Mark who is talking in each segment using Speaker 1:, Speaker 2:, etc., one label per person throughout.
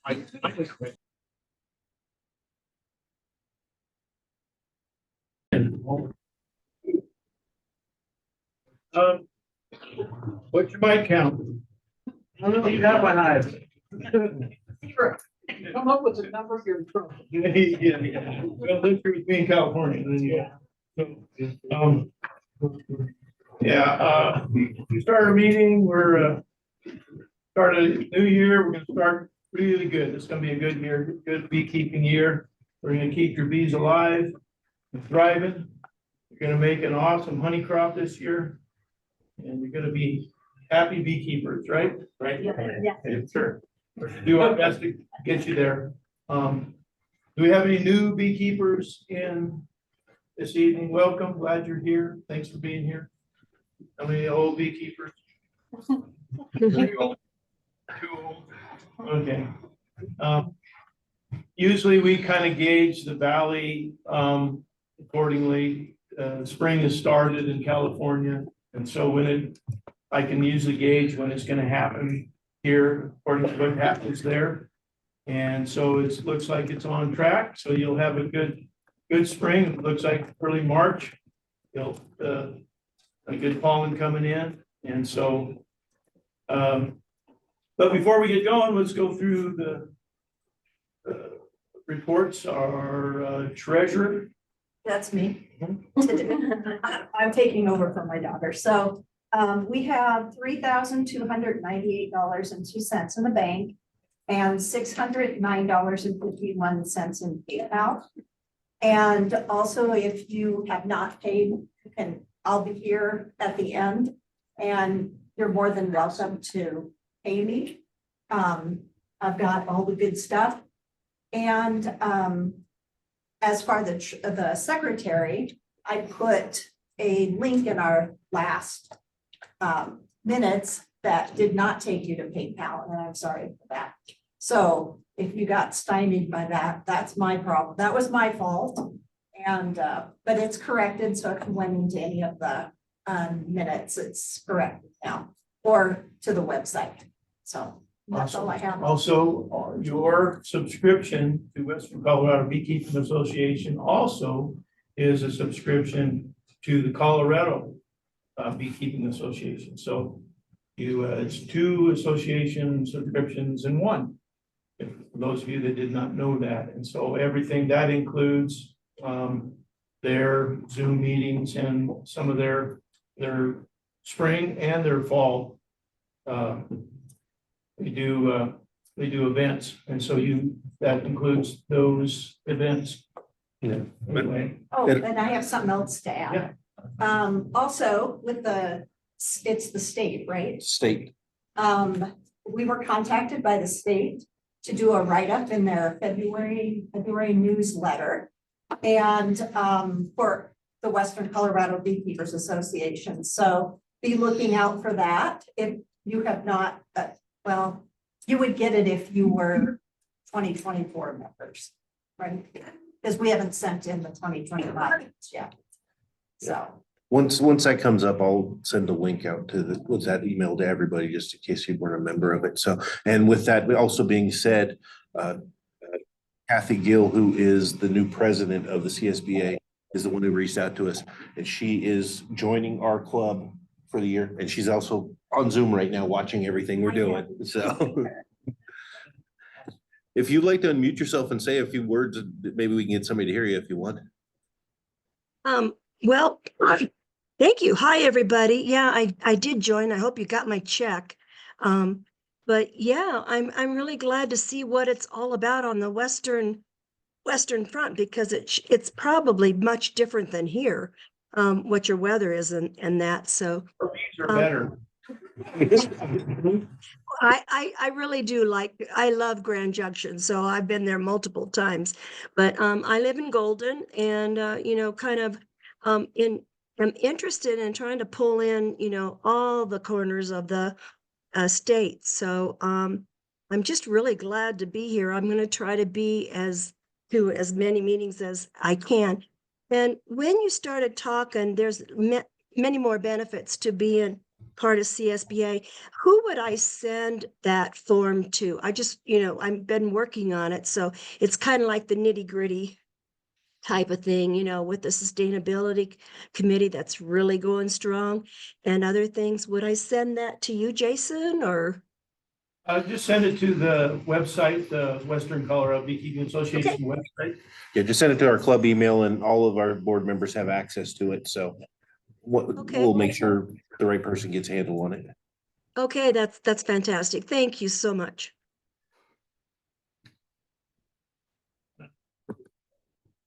Speaker 1: What's your mic count?
Speaker 2: You got one eye.
Speaker 3: Come up with a number you're in trouble.
Speaker 1: Yeah. Well, this year with me in California, then yeah. So, we start our meeting, we're, start a new year, we're gonna start really good. It's gonna be a good year, good beekeeping year. We're gonna keep your bees alive and thriving. You're gonna make an awesome honey crop this year. And you're gonna be happy beekeepers, right? Right?
Speaker 3: Yeah.
Speaker 1: Sure. We're gonna do our best to get you there. Do we have any new beekeepers in this evening? Welcome, glad you're here. Thanks for being here. How many old beekeepers? Too old. Okay. Usually we kind of gauge the valley accordingly. Spring has started in California, and so I can usually gauge when it's going to happen here according to what happens there. And so it looks like it's on track. So you'll have a good spring. It looks like early March. You'll a good pollen coming in, and so. But before we get going, let's go through the reports. Our treasurer.
Speaker 4: That's me. I'm taking over from my daughter. So we have $3,298.02 in the bank and $609.51 in PayPal. And also, if you have not paid, I'll be here at the end, and you're more than welcome to pay me. I've got all the good stuff. And as far as the secretary, I put a link in our last minutes that did not take you to PayPal, and I'm sorry for that. So if you got stymied by that, that's my problem. That was my fault. And but it's corrected, so if you went into any of the minutes, it's corrected now, or to the website. So that's all I have.
Speaker 1: Also, your subscription to Western Colorado Beekeeping Association also is a subscription to the Colorado Beekeeping Association. So it's two association subscriptions in one. For those of you that did not know that. And so everything that includes their Zoom meetings and some of their spring and their fall. They do events, and so that includes those events.
Speaker 5: Yeah.
Speaker 1: Anyway.
Speaker 4: Oh, and I have something else to add. Also with it's the state, right?
Speaker 5: State.
Speaker 4: We were contacted by the state to do a write-up in their February newsletter. And for the Western Colorado Beekeepers Association. So be looking out for that. If you have not, well, you would get it if you were 2024 members, right? Because we haven't sent in the 2025 yet. So
Speaker 5: Once that comes up, I'll send a link out to that email to everybody, just in case you weren't a member of it. So, and with that also being said, Kathy Gill, who is the new president of the CSBA, is the one who reached out to us, and she is joining our club for the year. And she's also on Zoom right now, watching everything we're doing. So if you'd like to unmute yourself and say a few words, maybe we can get somebody to hear you if you want.
Speaker 6: Well, thank you. Hi, everybody. Yeah, I did join. I hope you got my check. But yeah, I'm really glad to see what it's all about on the Western front, because it's probably much different than here, what your weather is and that. So
Speaker 1: These are better.
Speaker 6: I really do I love Grand Junction, so I've been there multiple times. But I live in Golden, and kind of I'm interested in trying to pull in, all the corners of the state. So I'm just really glad to be here. I'm going to try to be to as many meetings as I can. And when you started talking, there's many more benefits to being part of CSBA, who would I send that form to? I just, I've been working on it, so it's kind of like the nitty gritty type of thing, with the sustainability committee that's really going strong and other things. Would I send that to you, Jason, or?
Speaker 1: Just send it to the website, the Western Colorado Beekeeping Association website.
Speaker 5: Yeah, just send it to our club email and all of our board members have access to it, so
Speaker 6: Okay.
Speaker 5: we'll make sure the right person gets handle on it.
Speaker 6: Okay, that's fantastic. Thank you so much.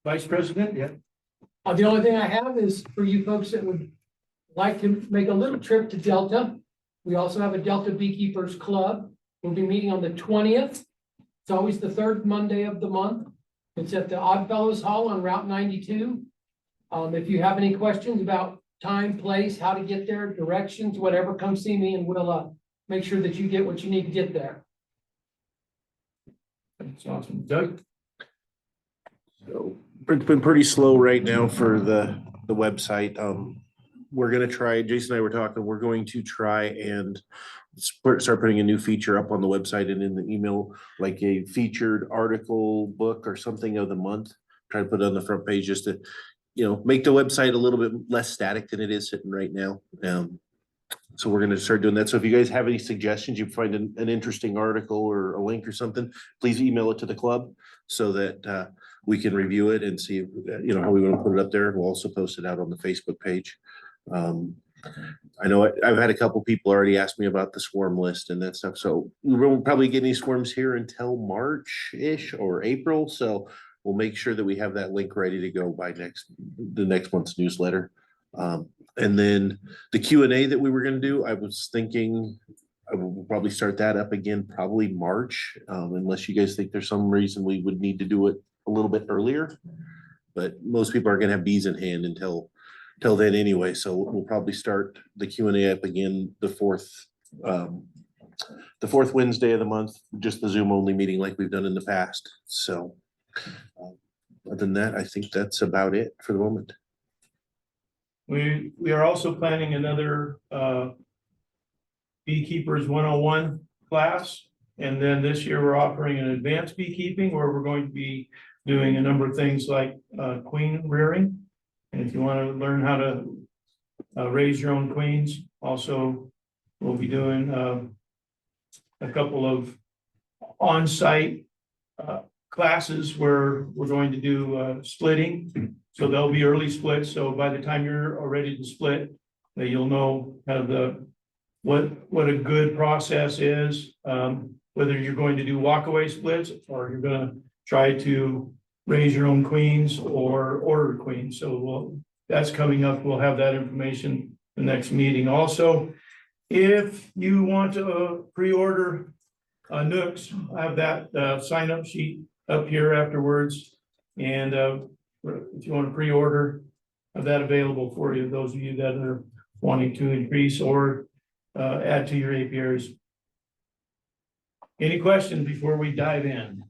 Speaker 1: Vice President, yeah.
Speaker 3: The only thing I have is for you folks that would like to make a little trip to Delta. We also have a Delta Beekeepers Club. We'll be meeting on the 20th. It's always the third Monday of the month. It's at the Oddfellows Hall on Route 92. If you have any questions about time, place, how to get there, directions, whatever, come see me and we'll make sure that you get what you need to get there.
Speaker 1: That's awesome. Doug?
Speaker 5: So it's been pretty slow right now for the website. We're gonna try, Jason and I were talking, we're going to try and start putting a new feature up on the website and in the email, like a featured article, book or something of the month. Try to put it on the front page just to, make the website a little bit less static than it is sitting right now. So we're gonna start doing that. So if you guys have any suggestions, you find an interesting article or a link or something, please email it to the club so that we can review it and see, how we want to put it up there. We'll also post it out on the Facebook page. I know I've had a couple people already ask me about the swarm list and that stuff. So we won't probably get any swarms here until March-ish or April. So we'll make sure that we have that link ready to go by the next month's newsletter. And then the Q&A that we were going to do, I was thinking I will probably start that up again, probably March, unless you guys think there's some reason we would need to do it a little bit earlier. But most people are going to have bees in hand until then anyway. So we'll probably start the Q&A up again the fourth Wednesday of the month, just the Zoom only meeting like we've done in the past. So other than that, I think that's about it for the moment.
Speaker 1: We are also planning another Beekeepers 101 class. And then this year we're offering an advanced beekeeping where we're going to be doing a number of things like queen rearing. And if you want to learn how to raise your own queens, also we'll be doing a couple of on-site classes where we're going to do splitting. So there'll be early splits. So by the time you're all ready to split, that you'll know kind of what a good process is, whether you're going to do walkaway splits or you're going to try to raise your own queens or order queens. So that's coming up. We'll have that information the next meeting. Also, if you want to pre-order Nooks, I have that sign-up sheet up here afterwards. And if you want to pre-order, have that available for you, those of you that are wanting to increase or add to your apiaries. Any questions before we dive in?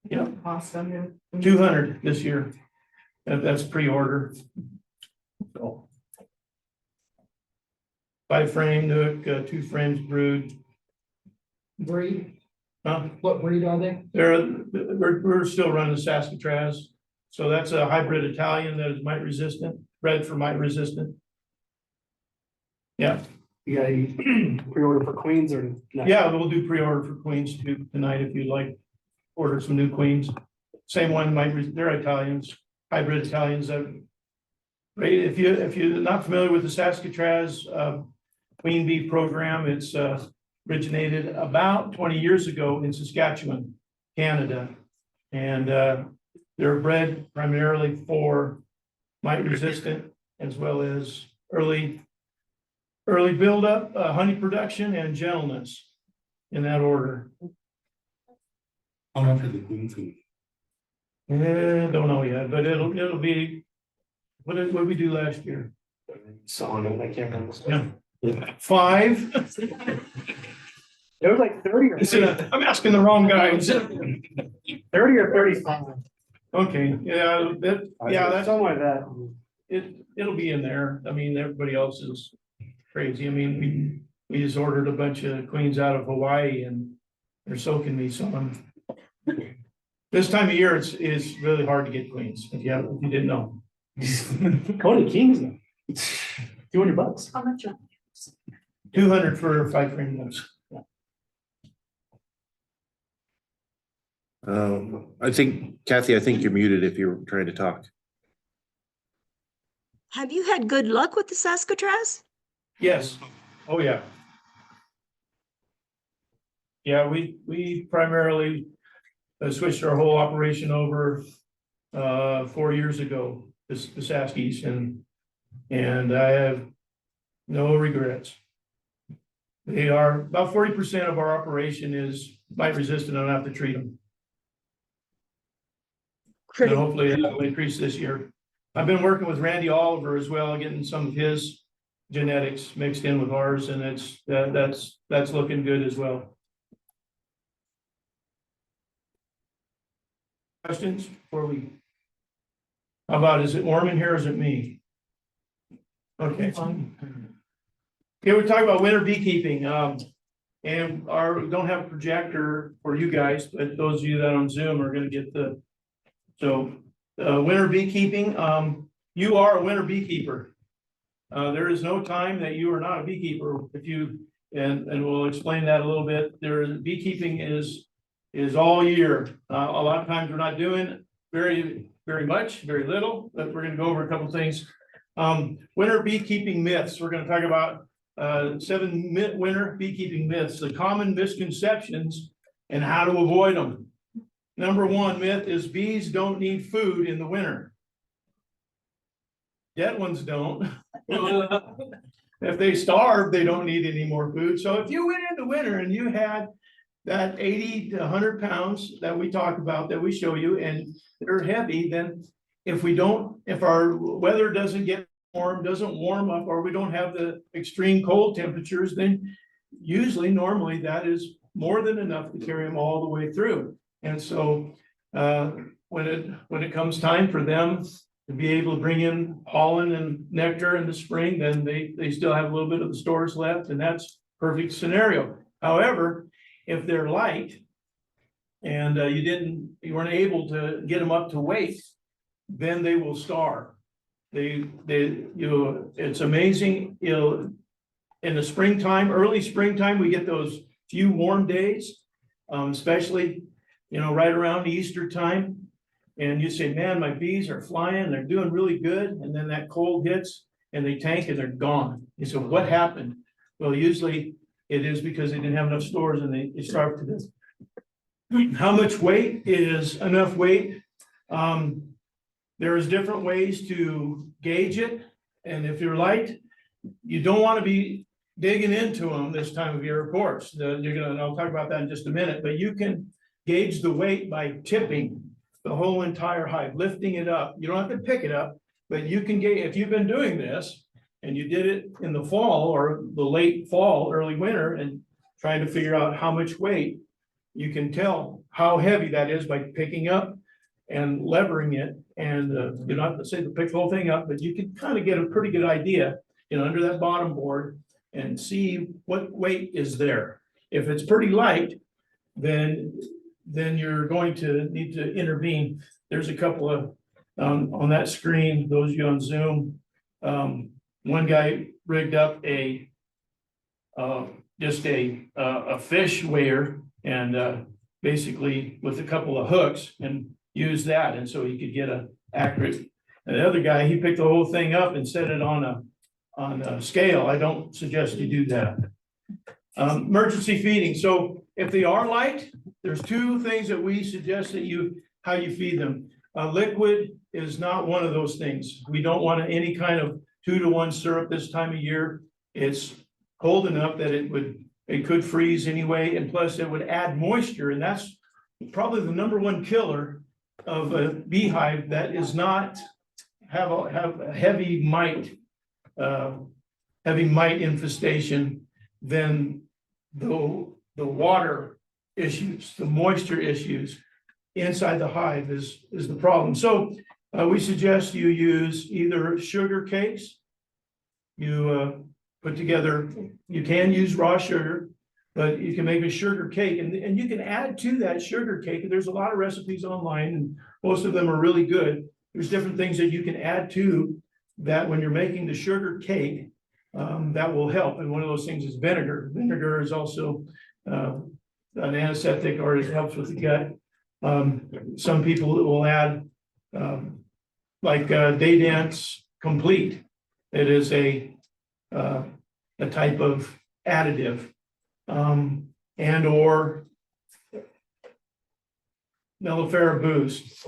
Speaker 1: Yeah,
Speaker 3: Awesome.
Speaker 1: 200 this year. That's pre-order. So 5 frame Nook, 2 frames brood.
Speaker 3: Breed,
Speaker 1: Huh?
Speaker 3: what breed are they?
Speaker 1: We're still running the Saskatraz. So that's a hybrid Italian that is mite resistant, bred for mite resistant. Yeah,
Speaker 7: You got any pre-order for queens or not?
Speaker 1: yeah, we'll do pre-order for queens too tonight if you'd like. Order some new queens. Same one, they're Italians, hybrid Italians. Right, if you're not familiar with the Saskatraz queen bee program, it's originated about 20 years ago in Saskatchewan, Canada. And they're bred primarily for mite resistant as well as early buildup, honey production and gentleness in that order.
Speaker 7: How much are the queens?
Speaker 1: Don't know yet, but it'll be, what did we do last year?
Speaker 7: Saw it, I can't remember.
Speaker 1: Yeah. 5?
Speaker 7: It was like 30 or
Speaker 1: I'm asking the wrong guy.
Speaker 7: 30 or 35.
Speaker 1: Okay, yeah, that's,
Speaker 7: Something like that.
Speaker 1: it'll be in there. I mean, everybody else is crazy. I mean, we just ordered a bunch of queens out of Hawaii and they're soaking me some. This time of year, it's really hard to get queens, if you didn't know.
Speaker 7: Cody Kings now. $200.
Speaker 4: How much?
Speaker 1: 200 for 5 frame ones.
Speaker 5: I think, Kathy, I think you're muted if you're trying to talk.
Speaker 6: Have you had good luck with the Saskatraz?
Speaker 1: Yes, oh, yeah. Yeah, we primarily switched our whole operation over 4 years ago, the Saskies, and I have no regrets. They are about 40% of our operation is bite resistant. I don't have to treat them. And hopefully that will increase this year. I've been working with Randy Oliver as well, getting some of his genetics mixed in with ours, and that's looking good as well. Questions before we? How about, is it warm in here or is it me? Okay. Okay, we're talking about winter beekeeping, and don't have a projector for you guys, but those of you that are on Zoom are gonna get winter beekeeping, you are a winter beekeeper. There is no time that you are not a beekeeper. And we'll explain that a little bit. Beekeeping is all year. A lot of times we're not doing very much, very little, but we're gonna go over a couple things. Winter beekeeping myths. We're gonna talk about 7 winter beekeeping myths, the common misconceptions and how to avoid them. Number 1 myth is bees don't need food in the winter. Dead ones don't. If they starve, they don't need any more food. So if you went into winter and you had that 80 to 100 pounds that we talk about, that we show you, and they're heavy, then if our weather doesn't warm up, or we don't have the extreme cold temperatures, then normally that is more than enough to carry them all the way through. And so when it comes time for them to be able to bring in pollen and nectar in the spring, then they still have a little bit of the stores left, and that's perfect scenario. However, if they're light and you weren't able to get them up to weight, then they will starve. It's amazing. In the springtime, early springtime, we get those few warm days, especially, right around Easter time. And you say, man, my bees are flying, they're doing really good. And then that cold hits and they tank and they're gone. You say, what happened? Well, usually it is because they didn't have enough stores and they starved to death. How much weight is enough weight? There's different ways to gauge it. And if you're light, you don't want to be digging into them this time of year, of course. And I'll talk about that in just a minute, but you can gauge the weight by tipping the whole entire hive, lifting it up. You don't have to pick it up, but you can gauge. If you've been doing this and you did it in the fall or the late fall, early winter, and trying to figure out how much weight, you can tell how heavy that is by picking up and levering it. And you don't have to say to pick the whole thing up, but you can kind of get a pretty good idea, under that bottom board and see what weight is there. If it's pretty light, then you're going to need to intervene. There's a couple of on that screen, those of you on Zoom. One guy rigged up a fish weigher and basically with a couple of hooks and used that, and so he could get a accurate. And the other guy, he picked the whole thing up and set it on a scale. I don't suggest you do that. Emergency feeding. So if they are light, there's 2 things that we suggest that how you feed them. Liquid is not one of those things. We don't want any kind of 2-to-1 syrup this time of year. It's cold enough that it could freeze anyway, and plus it would add moisture, and that's probably the #1 killer of a beehive that is not have a heavy mite infestation. Then the water issues, the moisture issues inside the hive is the problem. So we suggest you use either sugar cakes. You put together, you can use raw sugar, but you can make a sugar cake and you can add to that sugar cake. There's a lot of recipes online and most of them are really good. There's different things that you can add to that when you're making the sugar cake, that will help. And one of those things is vinegar. Vinegar is also, an anesthetic or it helps with the gut. Some people will add, Day Dance Complete. It is a type of additive, and or Mellifera Boost.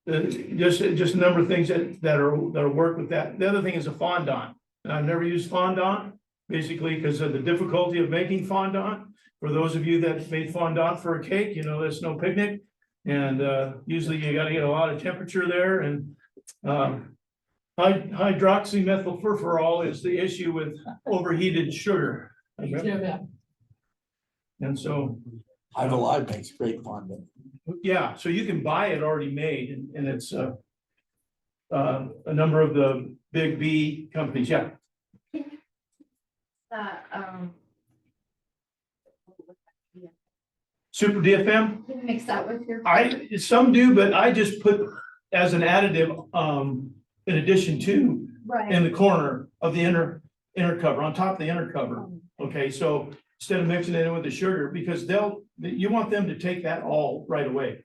Speaker 1: Just a number of things that'll work with that. The other thing is a fondant. And I've never used fondant, basically because of the difficulty of making fondant. For those of you that made fondant for a cake, you know, that's no picnic. And usually you gotta get a lot of temperature there and hydroxymethylfurfural is the issue with overheated sugar.
Speaker 3: Yeah,
Speaker 1: And so,
Speaker 8: I've Alive makes great fondant.
Speaker 1: yeah, so you can buy it already made and it's a number of the big B companies, yeah. Super DFM,
Speaker 9: Can you mix that with your?
Speaker 1: some do, but I just put as an additive, in addition to,
Speaker 9: Right.
Speaker 1: in the corner of the inner cover, on top of the inner cover. Okay, so instead of mixing it in with the sugar, because you want them to take that all right away.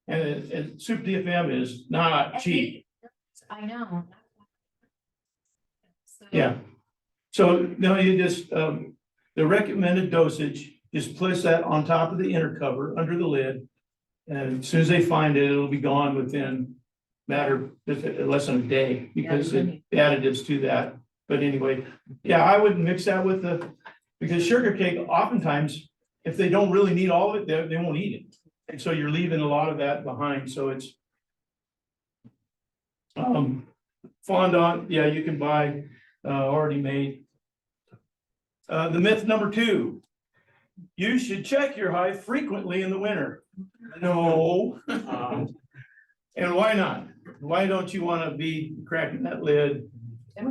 Speaker 1: And Super DFM is not cheap,
Speaker 9: I know. So-
Speaker 1: yeah. So no, you just, the recommended dosage, just place that on top of the inner cover, under the lid. And as soon as they find it, it'll be gone within less than a day, because the additives to that. But anyway, yeah, I would mix that with because sugar cake, oftentimes, if they don't really need all of it, they won't eat it. And so you're leaving a lot of that behind, so it's. Fondant, yeah, you can buy, already made. The myth number 2, you should check your hive frequently in the winter. No. And why not? Why don't you want to be cracking that lid,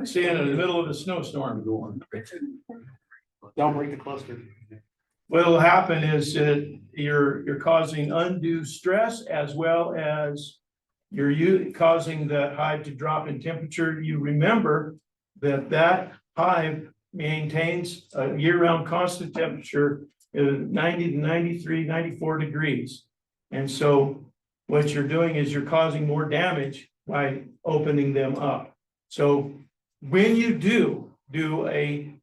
Speaker 1: standing in the middle of a snowstorm going?
Speaker 7: Don't break the cluster.
Speaker 1: What'll happen is that you're causing undue stress as well as you're causing that hive to drop in temperature. You remember that hive maintains a year-round constant temperature of 90 to 93, 94 degrees. And so what you're doing is you're causing more damage by opening them up. So when you do a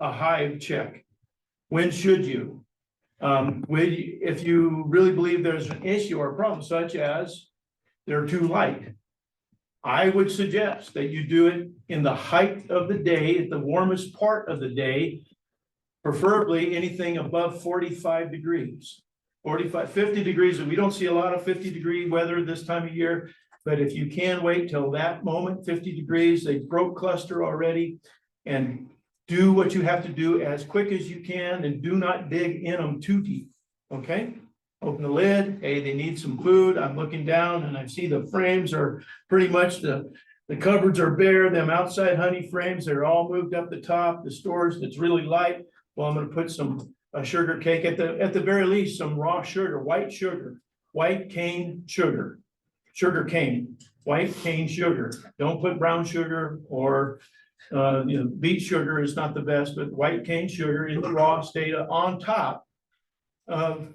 Speaker 1: hive check, when should you? If you really believe there's an issue or a problem, such as they're too light, I would suggest that you do it in the height of the day, at the warmest part of the day, preferably anything above 45 degrees. 45, 50 degrees, and we don't see a lot of 50-degree weather this time of year, but if you can wait till that moment, 50 degrees, they broke cluster already, and do what you have to do as quick as you can, and do not dig in them too deep, okay? Open the lid, hey, they need some food, I'm looking down and I see the frames are pretty much, the cupboards are bare, them outside honey frames, they're all moved up the top, the stores that's really light, well, I'm gonna put some sugar cake, at the very least, some raw sugar, white cane sugar, white cane sugar. Don't put brown sugar or, beet sugar is not the best, but white cane sugar in the raw state on top of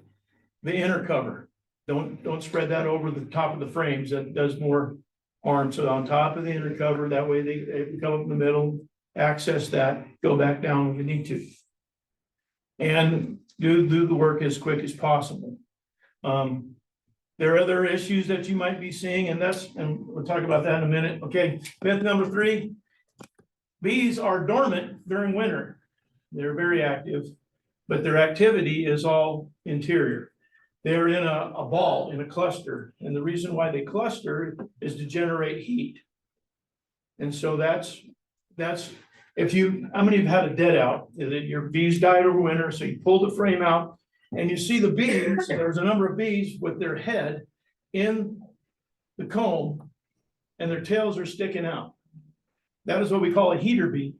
Speaker 1: the inner cover. Don't spread that over the top of the frames. That does more harm. So on top of the inner cover, that way they come up in the middle, access that, go back down when you need to. And do the work as quick as possible. There are other issues that you might be seeing, and we'll talk about that in a minute. Okay, myth number 3, bees are dormant during winter. They're very active, but their activity is all interior. They're in a ball, in a cluster, and the reason why they cluster is to generate heat. And so that's how many of you have had a dead out? Your bees died over winter, so you pull the frame out and you see the bees, there's a number of bees with their head in the comb and their tails are sticking out. That is what we call a heater bee.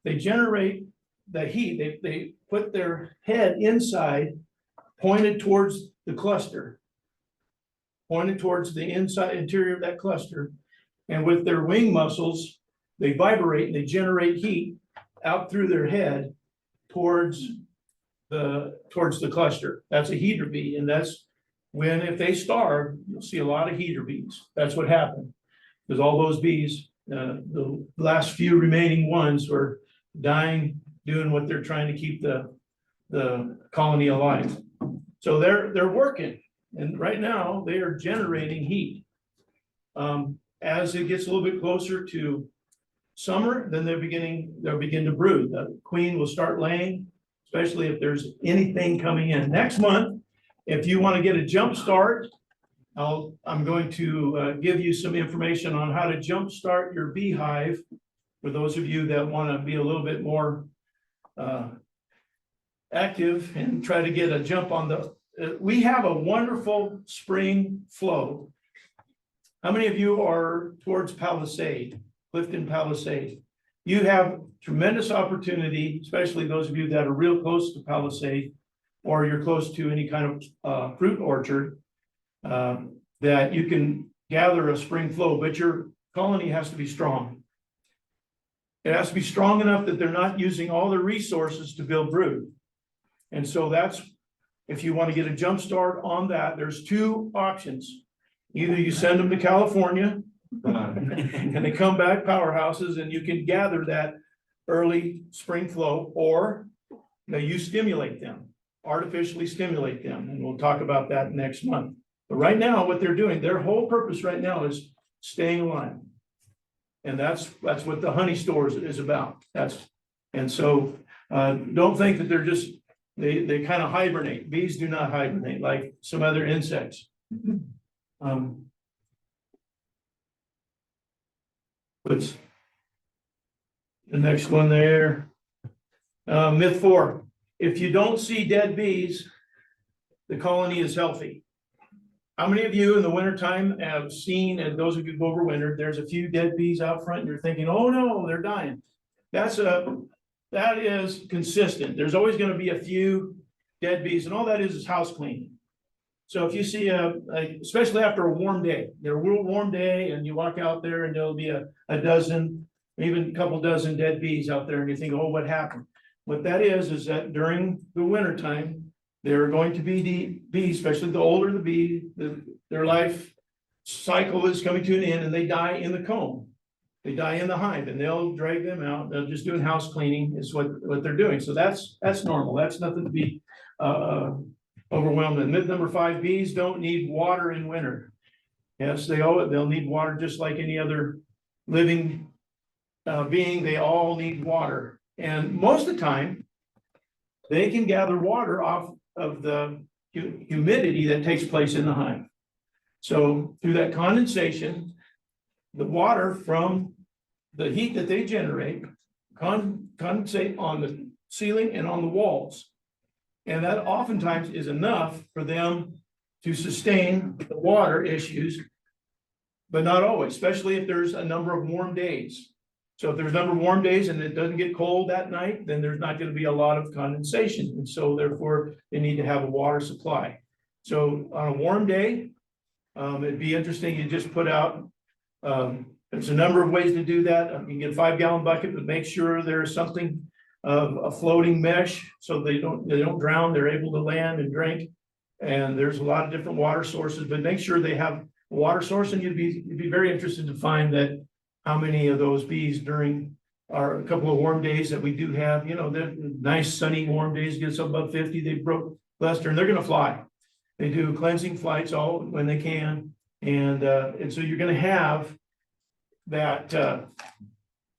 Speaker 1: They generate the heat, they put their head inside, pointed towards the cluster. Pointed towards the inside interior of that cluster. And with their wing muscles, they vibrate and they generate heat out through their head towards the cluster. That's a heater bee, and that's when, if they starve, you'll see a lot of heater bees. That's what happened. Because all those bees, the last few remaining ones were dying, doing what they're trying to keep the colony alive. So they're working, and right now they are generating heat. As it gets a little bit closer to summer, then they'll begin to brood. The queen will start laying, especially if there's anything coming in. Next month, if you want to get a jump start, I'm going to give you some information on how to jump start your beehive for those of you that want to be a little bit more active and try to get a jump on the. We have a wonderful spring flow. How many of you are towards Palisade, Clifton Palisade? You have tremendous opportunity, especially those of you that are real close to Palisade, or you're close to any kind of fruit orchard, that you can gather a spring flow, but your colony has to be strong. It has to be strong enough that they're not using all their resources to build brood. And so that's, if you want to get a jump start on that, there's two options. Either you send them to California and they come back powerhouses and you can gather that early spring flow, or you stimulate them, artificially stimulate them. And we'll talk about that next month. But right now, what they're doing, their whole purpose right now is staying alive. And that's what the honey stores is about. And so don't think that they're just, they kind of hibernate. Bees do not hibernate like some other insects. What's the next one there? Myth 4, if you don't see dead bees, the colony is healthy. How many of you in the wintertime have seen, and those of you who've overwintered, there's a few dead bees out front and you're thinking, oh no, they're dying. That is consistent. There's always going to be a few dead bees, and all that is house cleaning. So if you see especially after a warm day, a real warm day, and you walk out there and there'll be a dozen, even a couple dozen dead bees out there, and you think, oh, what happened? What that is that during the wintertime, there are going to be the bees, especially the older the bee, their life cycle is coming to an end, and they die in the comb. They die in the hive, and they'll drag them out. They're just doing house cleaning is what they're doing. So that's normal. That's nothing to be overwhelmed. And myth number 5, bees don't need water in winter. Yes, they'll need water just like any other living being. They all need water. And most of the time, they can gather water off of the humidity that takes place in the hive. So through that condensation, the water from the heat that they generate condensate on the ceiling and on the walls. And that oftentimes is enough for them to sustain the water issues, but not always, especially if there's a number of warm days. So if there's a number of warm days and it doesn't get cold that night, then there's not going to be a lot of condensation. And so therefore they need to have a water supply. So on a warm day, it'd be interesting, you just put out, there's a number of ways to do that. You can get a 5-gallon bucket, but make sure there's something of a floating mesh so they don't drown, they're able to land and drink. And there's a lot of different water sources, but make sure they have a water source, and you'd be very interested to find that how many of those bees during our couple of warm days that we do have, the nice sunny warm days gets above 50, they broke cluster and they're going to fly. They do cleansing flights all when they can. And so you're going to have that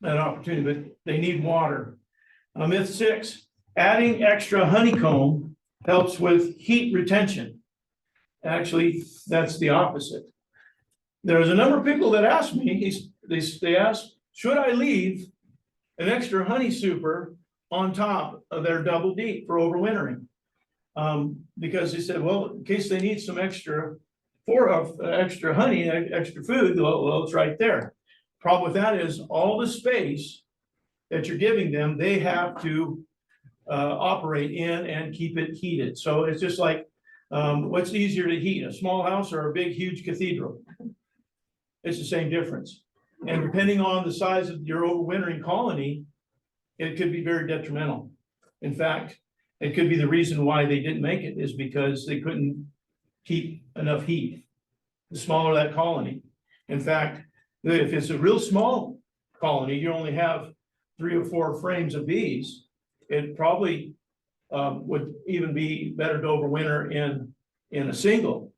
Speaker 1: opportunity, but they need water. Myth 6, adding extra honeycomb helps with heat retention. Actually, that's the opposite. There's a number of people that ask me, they ask, should I leave an extra honey super on top of their double deep for overwintering? Because they said, well, in case they need some extra honey, extra food, well, it's right there. Problem with that is all the space that you're giving them, they have to operate in and keep it heated. So it's just like, what's easier to heat, a small house or a big, huge cathedral? It's the same difference. And depending on the size of your overwintering colony, it could be very detrimental. In fact, it could be the reason why they didn't make it is because they couldn't keep enough heat. The smaller that colony. In fact, if it's a real small colony, you only have 3 or 4 frames of bees, it probably would even be better to overwinter in a single.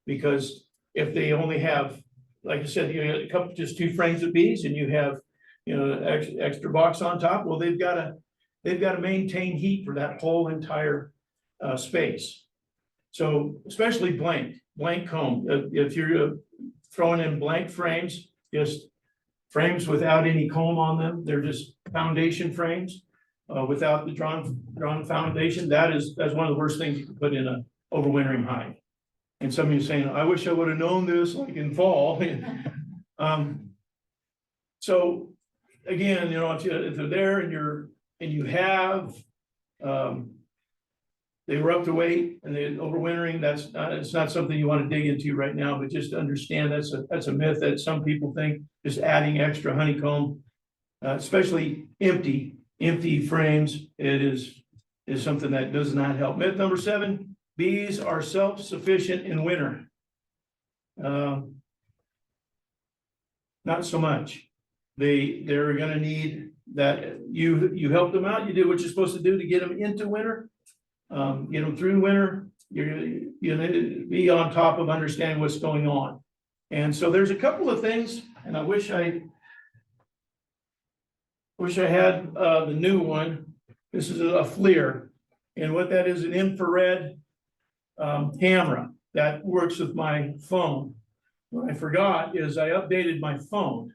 Speaker 1: Because if they only have, like I said, you know, just 2 frames of bees and you have, you know, extra box on top, well, they've got to maintain heat for that whole entire space. So especially blank comb, if you're throwing in blank frames, just frames without any comb on them, they're just foundation frames without the drawn foundation. That's one of the worst things you can put in a overwintering hive. And some of you saying, I wish I would have known this like in fall. So again, you know, if they're there and you have they were up to weight and they overwintering, it's not something you want to dig into right now, but just understand that's a myth that some people think just adding extra honeycomb, especially empty frames, is something that does not help. Myth number 7, bees are self-sufficient in winter. Not so much. They're gonna need that you help them out, you do what you're supposed to do to get them into winter. Get them through winter, you're gonna be on top of understanding what's going on. And so there's a couple of things, and I wish I had the new one. This is a FLIR, and what that is, an infrared camera that works with my phone. What I forgot is I updated my phone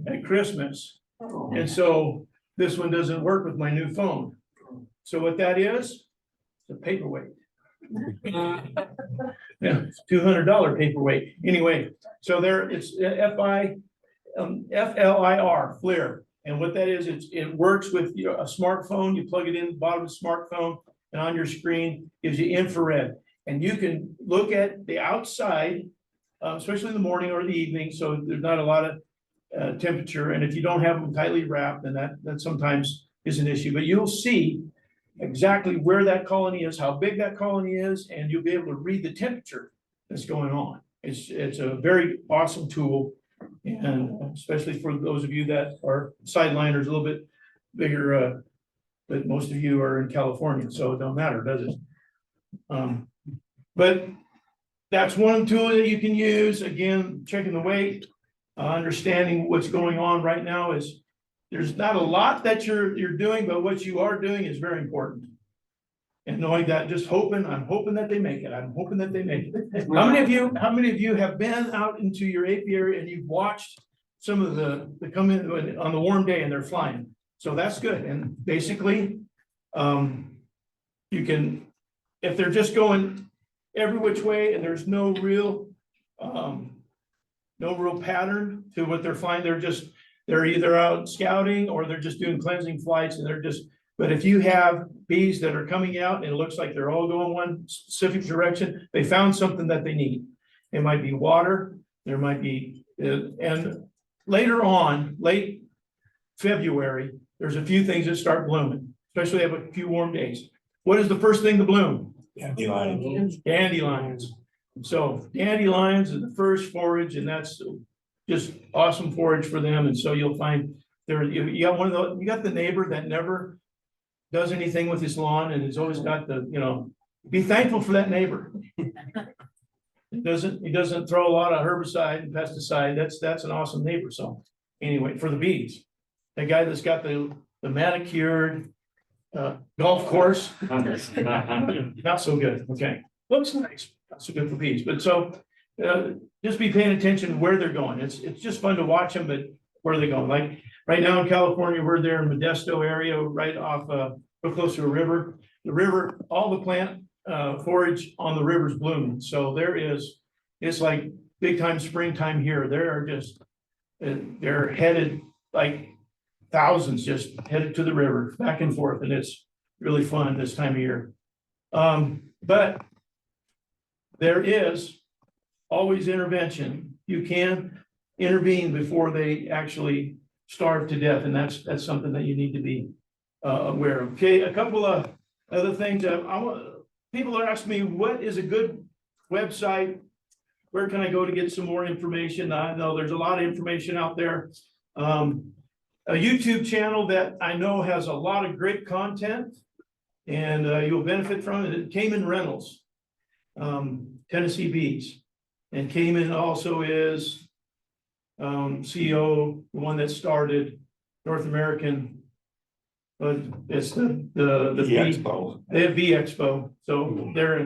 Speaker 1: at Christmas, and so this one doesn't work with my new phone. So what that is, the paperweight. Yeah, $200 paperweight. Anyway, so it's FLIR, FLIR. And what that is, it works with a smartphone. You plug it in the bottom of the smartphone, and on your screen gives you infrared. And you can look at the outside, especially in the morning or the evening, so there's not a lot of temperature. And if you don't have them tightly wrapped, then that sometimes is an issue. But you'll see exactly where that colony is, how big that colony is, and you'll be able to read the temperature that's going on. It's a very awesome tool, and especially for those of you that are sideliners, a little bit bigger, but most of you are in California, so it don't matter, does it? But that's one tool that you can use. Again, checking the weight, understanding what's going on right now is there's not a lot that you're doing, but what you are doing is very important. And knowing that, just I'm hoping that they make it. I'm hoping that they make it. How many of you have been out into your apiary and you've watched some of they come in on the warm day and they're flying? So that's good. And basically, you can, if they're just going every which way and there's no real pattern to what they're flying, they're either out scouting or they're just doing cleansing flights, and but if you have bees that are coming out and it looks like they're all going one specific direction, they found something that they need. It might be water, there might be, and later on, late February, there's a few things that start blooming, especially have a few warm days. What is the first thing to bloom? Dandelions. So dandelions are the first forage, and that's just awesome forage for them. And so you'll find you got the neighbor that never does anything with his lawn and has always got be thankful for that neighbor. He doesn't throw a lot of herbicide and pesticide. That's an awesome neighbor. So anyway, for the bees, the guy that's got the manicured golf course, not so good. Okay, looks nice, not so good for bees. But so just be paying attention to where they're going. It's just fun to watch them, but where are they going? Like right now in California, we're there in Modesto area, right off real close to a river. The river, all the plant forage on the river's blooming. So it's like big time springtime here. There are just And they're headed like thousands just headed to the river, back and forth, and it's really fun this time of year. But there is always intervention. You can intervene before they actually starve to death, and that's something that you need to be aware of. Okay, a couple of other things. People are asking me, what is a good website? Where can I go to get some more information? I know there's a lot of information out there. A YouTube channel that I know has a lot of great content and you'll benefit from it. Cayman Reynolds, Tennessee Bees. And Cayman also is CEO, the one that started North American. But it's the
Speaker 8: The
Speaker 1: bee
Speaker 8: Expo.
Speaker 1: They have Bee Expo, so they're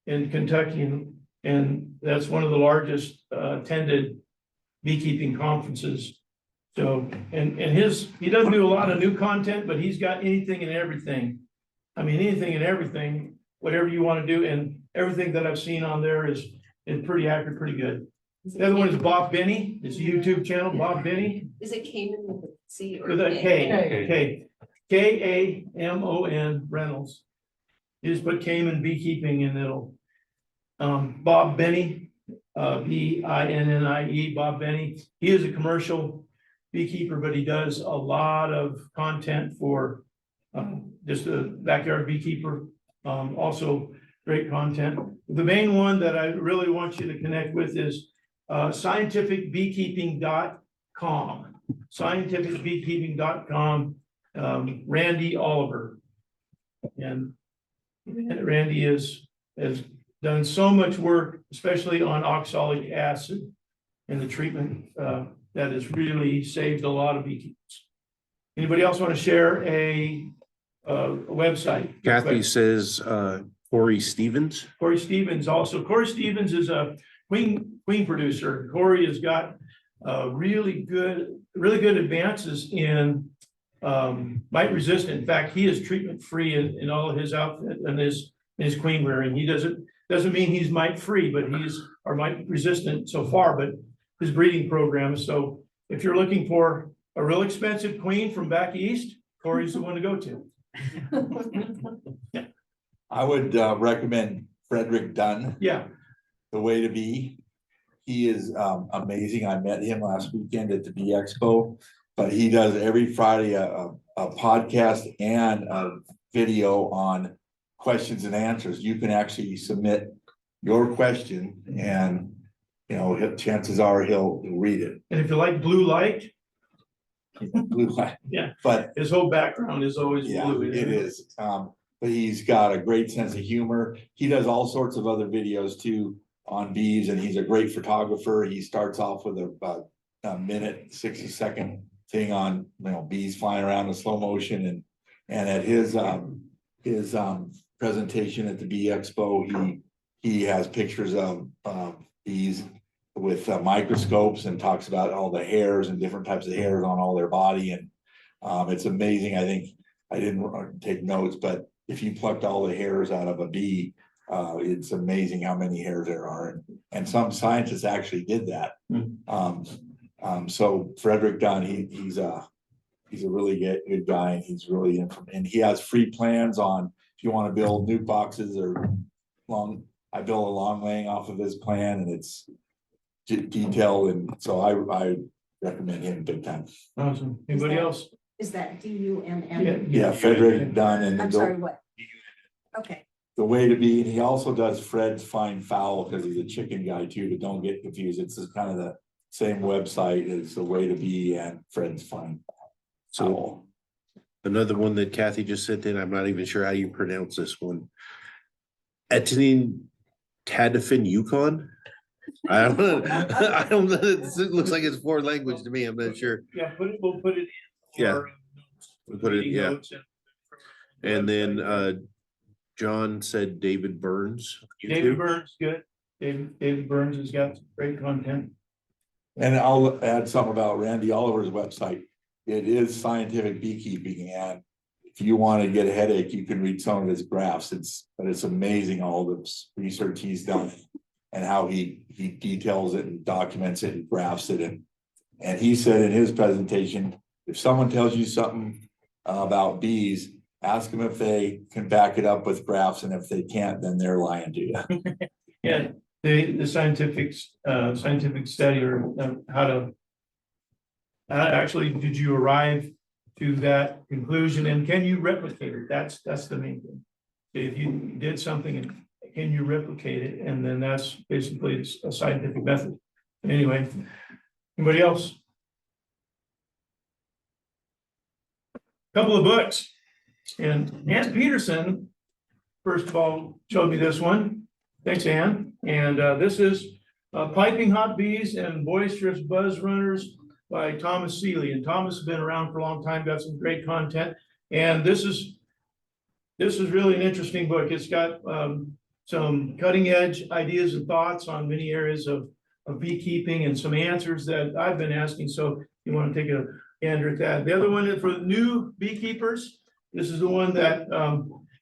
Speaker 1: in Kentucky, and that's one of the largest attended beekeeping conferences. So, and he doesn't do a lot of new content, but he's got anything and everything. I mean, anything and everything, whatever you want to do, and everything that I've seen on there is pretty accurate, pretty good. The other one is Bob Benny. It's a YouTube channel, Bob Benny.
Speaker 9: Is it Cayman with a C or?
Speaker 1: With a
Speaker 3: K.
Speaker 1: K, Kamon Reynolds. You just put Cayman beekeeping and it'll, Bob Benny, Binnie, Bob Benny. He is a commercial beekeeper, but he does a lot of content for, just a backyard beekeeper. Also great content. The main one that I really want you to connect with is, scientificbeekeeping.com. Scientificbeekeeping.com, Randy Oliver. And Randy has done so much work, especially on oxalic acid and the treatment that has really saved a lot of beekeepers. Anybody else want to share a website?
Speaker 5: Kathy says, Corey Stevens.
Speaker 1: Corey Stevens also. Corey Stevens is a queen producer. Corey has got really good advances in mite resistant. In fact, he is treatment free in all of his outfit and his queen rearing. He doesn't mean he's mite free, but he's or mite resistant so far, but his breeding program. So if you're looking for a real expensive queen from back east, Corey's the one to go to.
Speaker 8: I would recommend Frederick Dunn,
Speaker 1: Yeah,
Speaker 8: The Way to Be. He is amazing. I met him last weekend at the Bee Expo, but he does every Friday a podcast and a video on questions and answers. You can actually submit your question and, you know, chances are he'll read it.
Speaker 1: and if you like blue light, Yeah.
Speaker 8: But
Speaker 1: his whole background is always
Speaker 8: yeah,
Speaker 1: blue.
Speaker 8: it is. But he's got a great sense of humor. He does all sorts of other videos too on bees, and he's a great photographer. He starts off with about a minute, 60-second thing on, you know, bees flying around in slow motion, and at his presentation at the Bee Expo, he has pictures of bees with microscopes and talks about all the hairs and different types of hairs on all their body, and it's amazing. I think I didn't take notes, but if you plucked all the hairs out of a bee, it's amazing how many hairs there are, and some scientists actually did that. So Frederick Dunn, he's a really good guy, and he's really and he has free plans on if you want to build nuke boxes or I built a long laying off of his plan, and it's detailed, and so I recommend him big time.
Speaker 1: Awesome. Anybody else?
Speaker 4: Is that DUNN?
Speaker 8: Yeah, Frederick Dunn, and
Speaker 4: I'm sorry, what? Okay,
Speaker 8: The Way to Be, and he also does Fred's Fine Fowl because he's a chicken guy too, but don't get confused. It's kind of the same website as The Way to Be and Fred's Fine Fowl.
Speaker 5: Another one that Kathy just sent in, I'm not even sure how you pronounce this one. Etienne Tadafin Yukon. I don't know. It looks like it's foreign language to me. I'm not sure.
Speaker 1: Yeah, we'll put it in.
Speaker 5: Yeah.
Speaker 1: our
Speaker 5: We'll put it,
Speaker 1: meeting
Speaker 5: yeah.
Speaker 1: notes
Speaker 5: And then John said David Burns.
Speaker 1: David
Speaker 5: YouTube.
Speaker 1: Burns, good. David Burns has got some great content.
Speaker 8: And I'll add something about Randy Oliver's website. It is scientific beekeeping, and if you want to get a headache, you can read some of his graphs. But it's amazing all the research he's done and how he details it and documents it and graphs it, and And he said in his presentation, if someone tells you something about bees, ask them if they can back it up with graphs, and if they can't, then they're lying to you.
Speaker 1: Yeah, the scientific study or how to. Actually, did you arrive to that conclusion and can you replicate it? That's the main thing. If you did something, and can you replicate it? And then that's basically a scientific method. Anyway, anybody else? Couple of books. And Ann Peterson, first of all, showed me this one. Thanks, Ann. And this is Piping Hot Bees and Boisterous Buzz Runners by Thomas Seeley. And Thomas has been around for a long time, got some great content. And this is really an interesting book. It's got some cutting edge ideas and thoughts on many areas of beekeeping and some answers that I've been asking. So you want to take a gander at that. The other one is for new beekeepers. This is the one that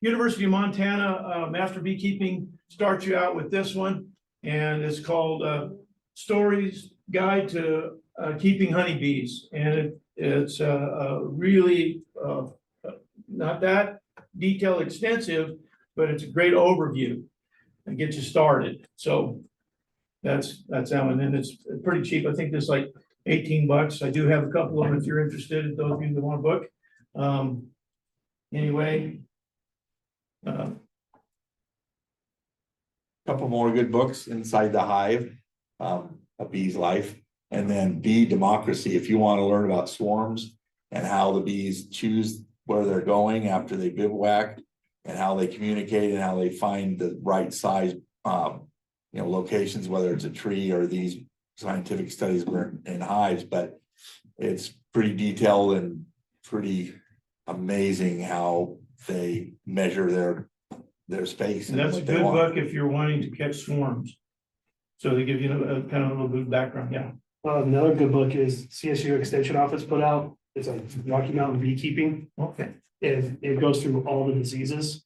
Speaker 1: University of Montana Master Beekeeping starts you out with this one. And it's called Stories Guide to Keeping Honeybees. And it's really not that detail extensive, but it's a great overview and get you started. So that's that one. And it's pretty cheap. I think it's like $18. I do have a couple of them if you're interested, those of you that want a book. Anyway.
Speaker 8: Couple more good books, Inside the Hive, A Bee's Life, and then Bee Democracy, if you want to learn about swarms and how the bees choose where they're going after they bivouac, and how they communicate and how they find the right size, locations, whether it's a tree or these scientific studies were in hives. But it's pretty detailed and pretty amazing how they measure their space.
Speaker 1: And that's a good book if you're wanting to catch swarms. So they give you a kind of a little bit of background, yeah.
Speaker 7: Another good book is CSU Extension Office put out. It's a Rocky Mountain Beekeeping.
Speaker 1: Okay.
Speaker 7: It goes through all the diseases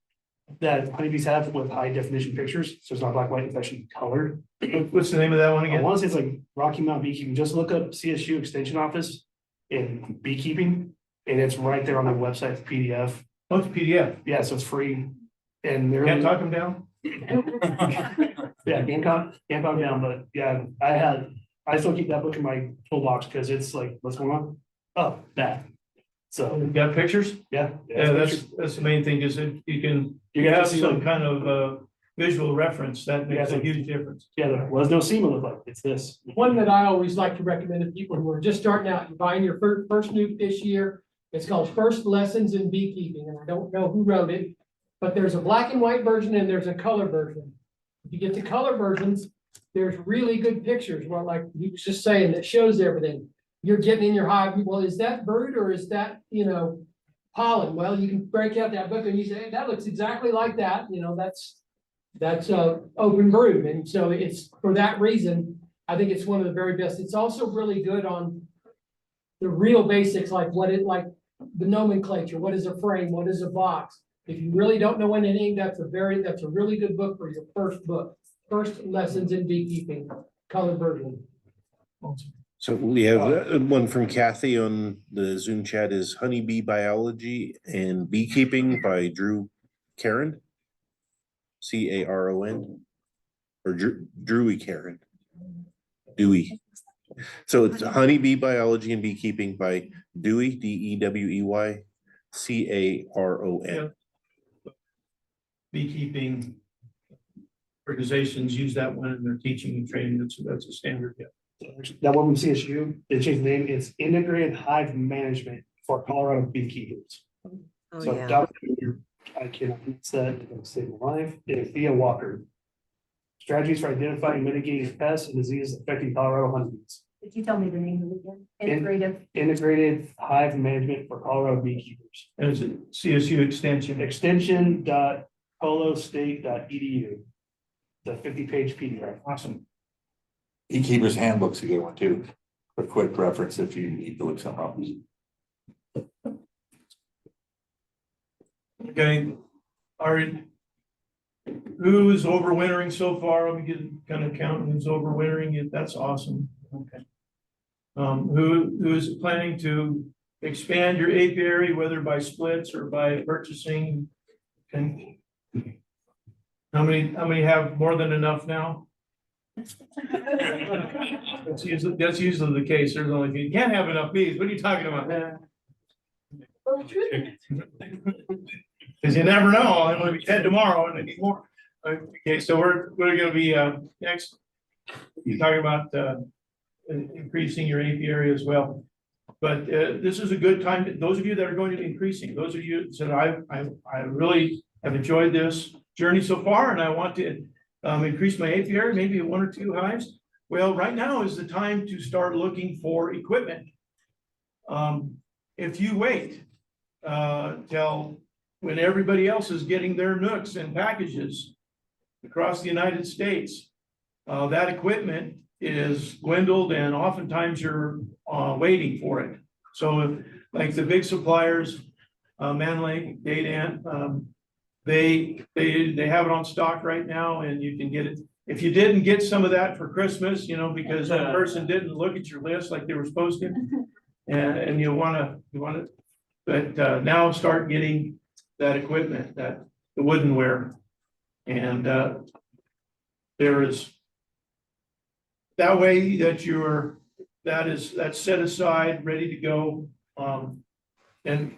Speaker 7: that honeybees have with high definition pictures. So it's not black, white, it's actually colored.
Speaker 1: What's the name of that one
Speaker 7: I
Speaker 1: again?
Speaker 7: want to say it's like Rocky Mountain Beekeeping. Just look up CSU Extension Office in beekeeping, and it's right there on their website, the PDF.
Speaker 1: Oh, it's a PDF.
Speaker 7: Yeah, so it's free. And they're
Speaker 1: Can't talk them down?
Speaker 7: yeah, can't calm down, but yeah, I still keep that book in my toolbox because it's like, what's going on? Oh, that. So,
Speaker 1: You got pictures?
Speaker 7: yeah.
Speaker 1: Yeah, that's the main thing is that you
Speaker 7: You got
Speaker 1: have
Speaker 7: to see
Speaker 1: some
Speaker 7: like,
Speaker 1: kind of visual reference that makes
Speaker 7: Yeah,
Speaker 1: a huge difference.
Speaker 7: yeah, there was no seam look like, it's this.
Speaker 3: One that I always like to recommend to people who are just starting out and buying your first nuke this year. It's called First Lessons in Beekeeping, and I don't know who wrote it, but there's a black and white version and there's a color version. If you get the color versions, there's really good pictures, well, like he was just saying, that shows everything. You're getting in your hive, well, is that brood or is that, pollen? Well, you can break out that book and you say, hey, that looks exactly like that, that's open brood. And so it's for that reason, I think it's one of the very best. It's also really good on the real basics, like the nomenclature, what is a frame, what is a box? If you really don't know anything, that's a really good book for your first book. First Lessons in Beekeeping, color version.
Speaker 5: So we have one from Kathy on the Zoom chat is Honeybee Biology and Beekeeping by Drew Caron. Caron or Drewy Caron. Dewey. So it's Honeybee Biology and Beekeeping by Dewey, Dewey, Caron.
Speaker 1: Beekeeping organizations use that one in their teaching and training. That's a standard, yeah.
Speaker 7: That one from CSU, they changed the name, it's Integrated Hive Management for Colorado Beekeepers.
Speaker 6: Oh,
Speaker 7: So
Speaker 6: yeah.
Speaker 7: Dr. I cannot pronounce that, it's gonna save my life, Thea Walker. Strategies for identifying, mitigating pests and diseases affecting Colorado honeybees.
Speaker 4: Could you tell me the name of it again? Integrative.
Speaker 7: Integrated Hive Management for Colorado Beekeepers.
Speaker 1: And it's a CSU extension.
Speaker 7: Extension.colostate.edu. The 50-page PDF.
Speaker 1: Awesome.
Speaker 8: Beekeeper's Handbook's a good one too. A quick reference if you need to look something up.
Speaker 1: Okay, all right. Who is overwintering so far? Let me get kind of counting who's overwintering it. That's awesome. Okay. who's planning to expand your apiary, whether by splits or by purchasing? And how many have more than enough now? That's usually the case. There's only, you can't have enough bees. What are you talking about? Cause you never know. I'm gonna be dead tomorrow and I need more. Okay, so we're gonna be, next, you're talking about, increasing your apiary as well. But, this is a good time, those of you that are going to be increasing, those of you that said, I really have enjoyed this journey so far and I want to, increase my apiary, maybe 1 or 2 hives. Well, right now is the time to start looking for equipment. If you wait, till when everybody else is getting their nooks and packages across the United States, that equipment is dwindled and oftentimes you're, waiting for it. So like the big suppliers, Manlake, Dadan, they have it on stock right now and you can get it. If you didn't get some of that for Christmas, you know, because that person didn't look at your list like they were supposed to. And you wanna, but now start getting that equipment, the woodenware. And there is, that way that that's set aside, ready to go. And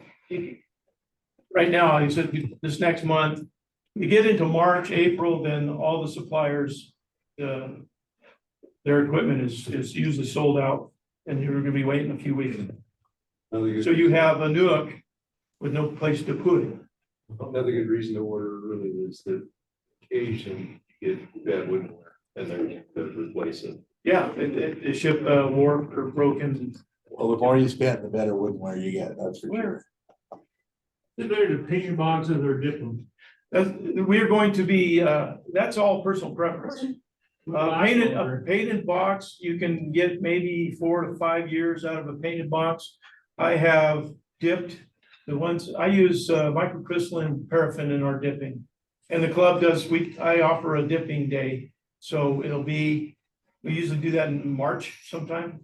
Speaker 1: right now, he said this next month, you get into March, April, then all the suppliers, their equipment is usually sold out and you're gonna be waiting a few weeks. So you have a nook with no place to put it.
Speaker 10: Another good reason to order really is that occasion you get bad woodenware and they're replace it.
Speaker 1: Yeah, it ship warped or broken.
Speaker 8: Well, the more you spend, the better woodenware you get, that's for sure.
Speaker 1: They're the painting boxes or different. We're going to be, that's all personal preference. A painted box, you can get maybe 4 to 5 years out of a painted box. I have dipped the ones, I use microcrystalline paraffin in our dipping. And the club does, I offer a dipping day. So it'll be, we usually do that in March sometime.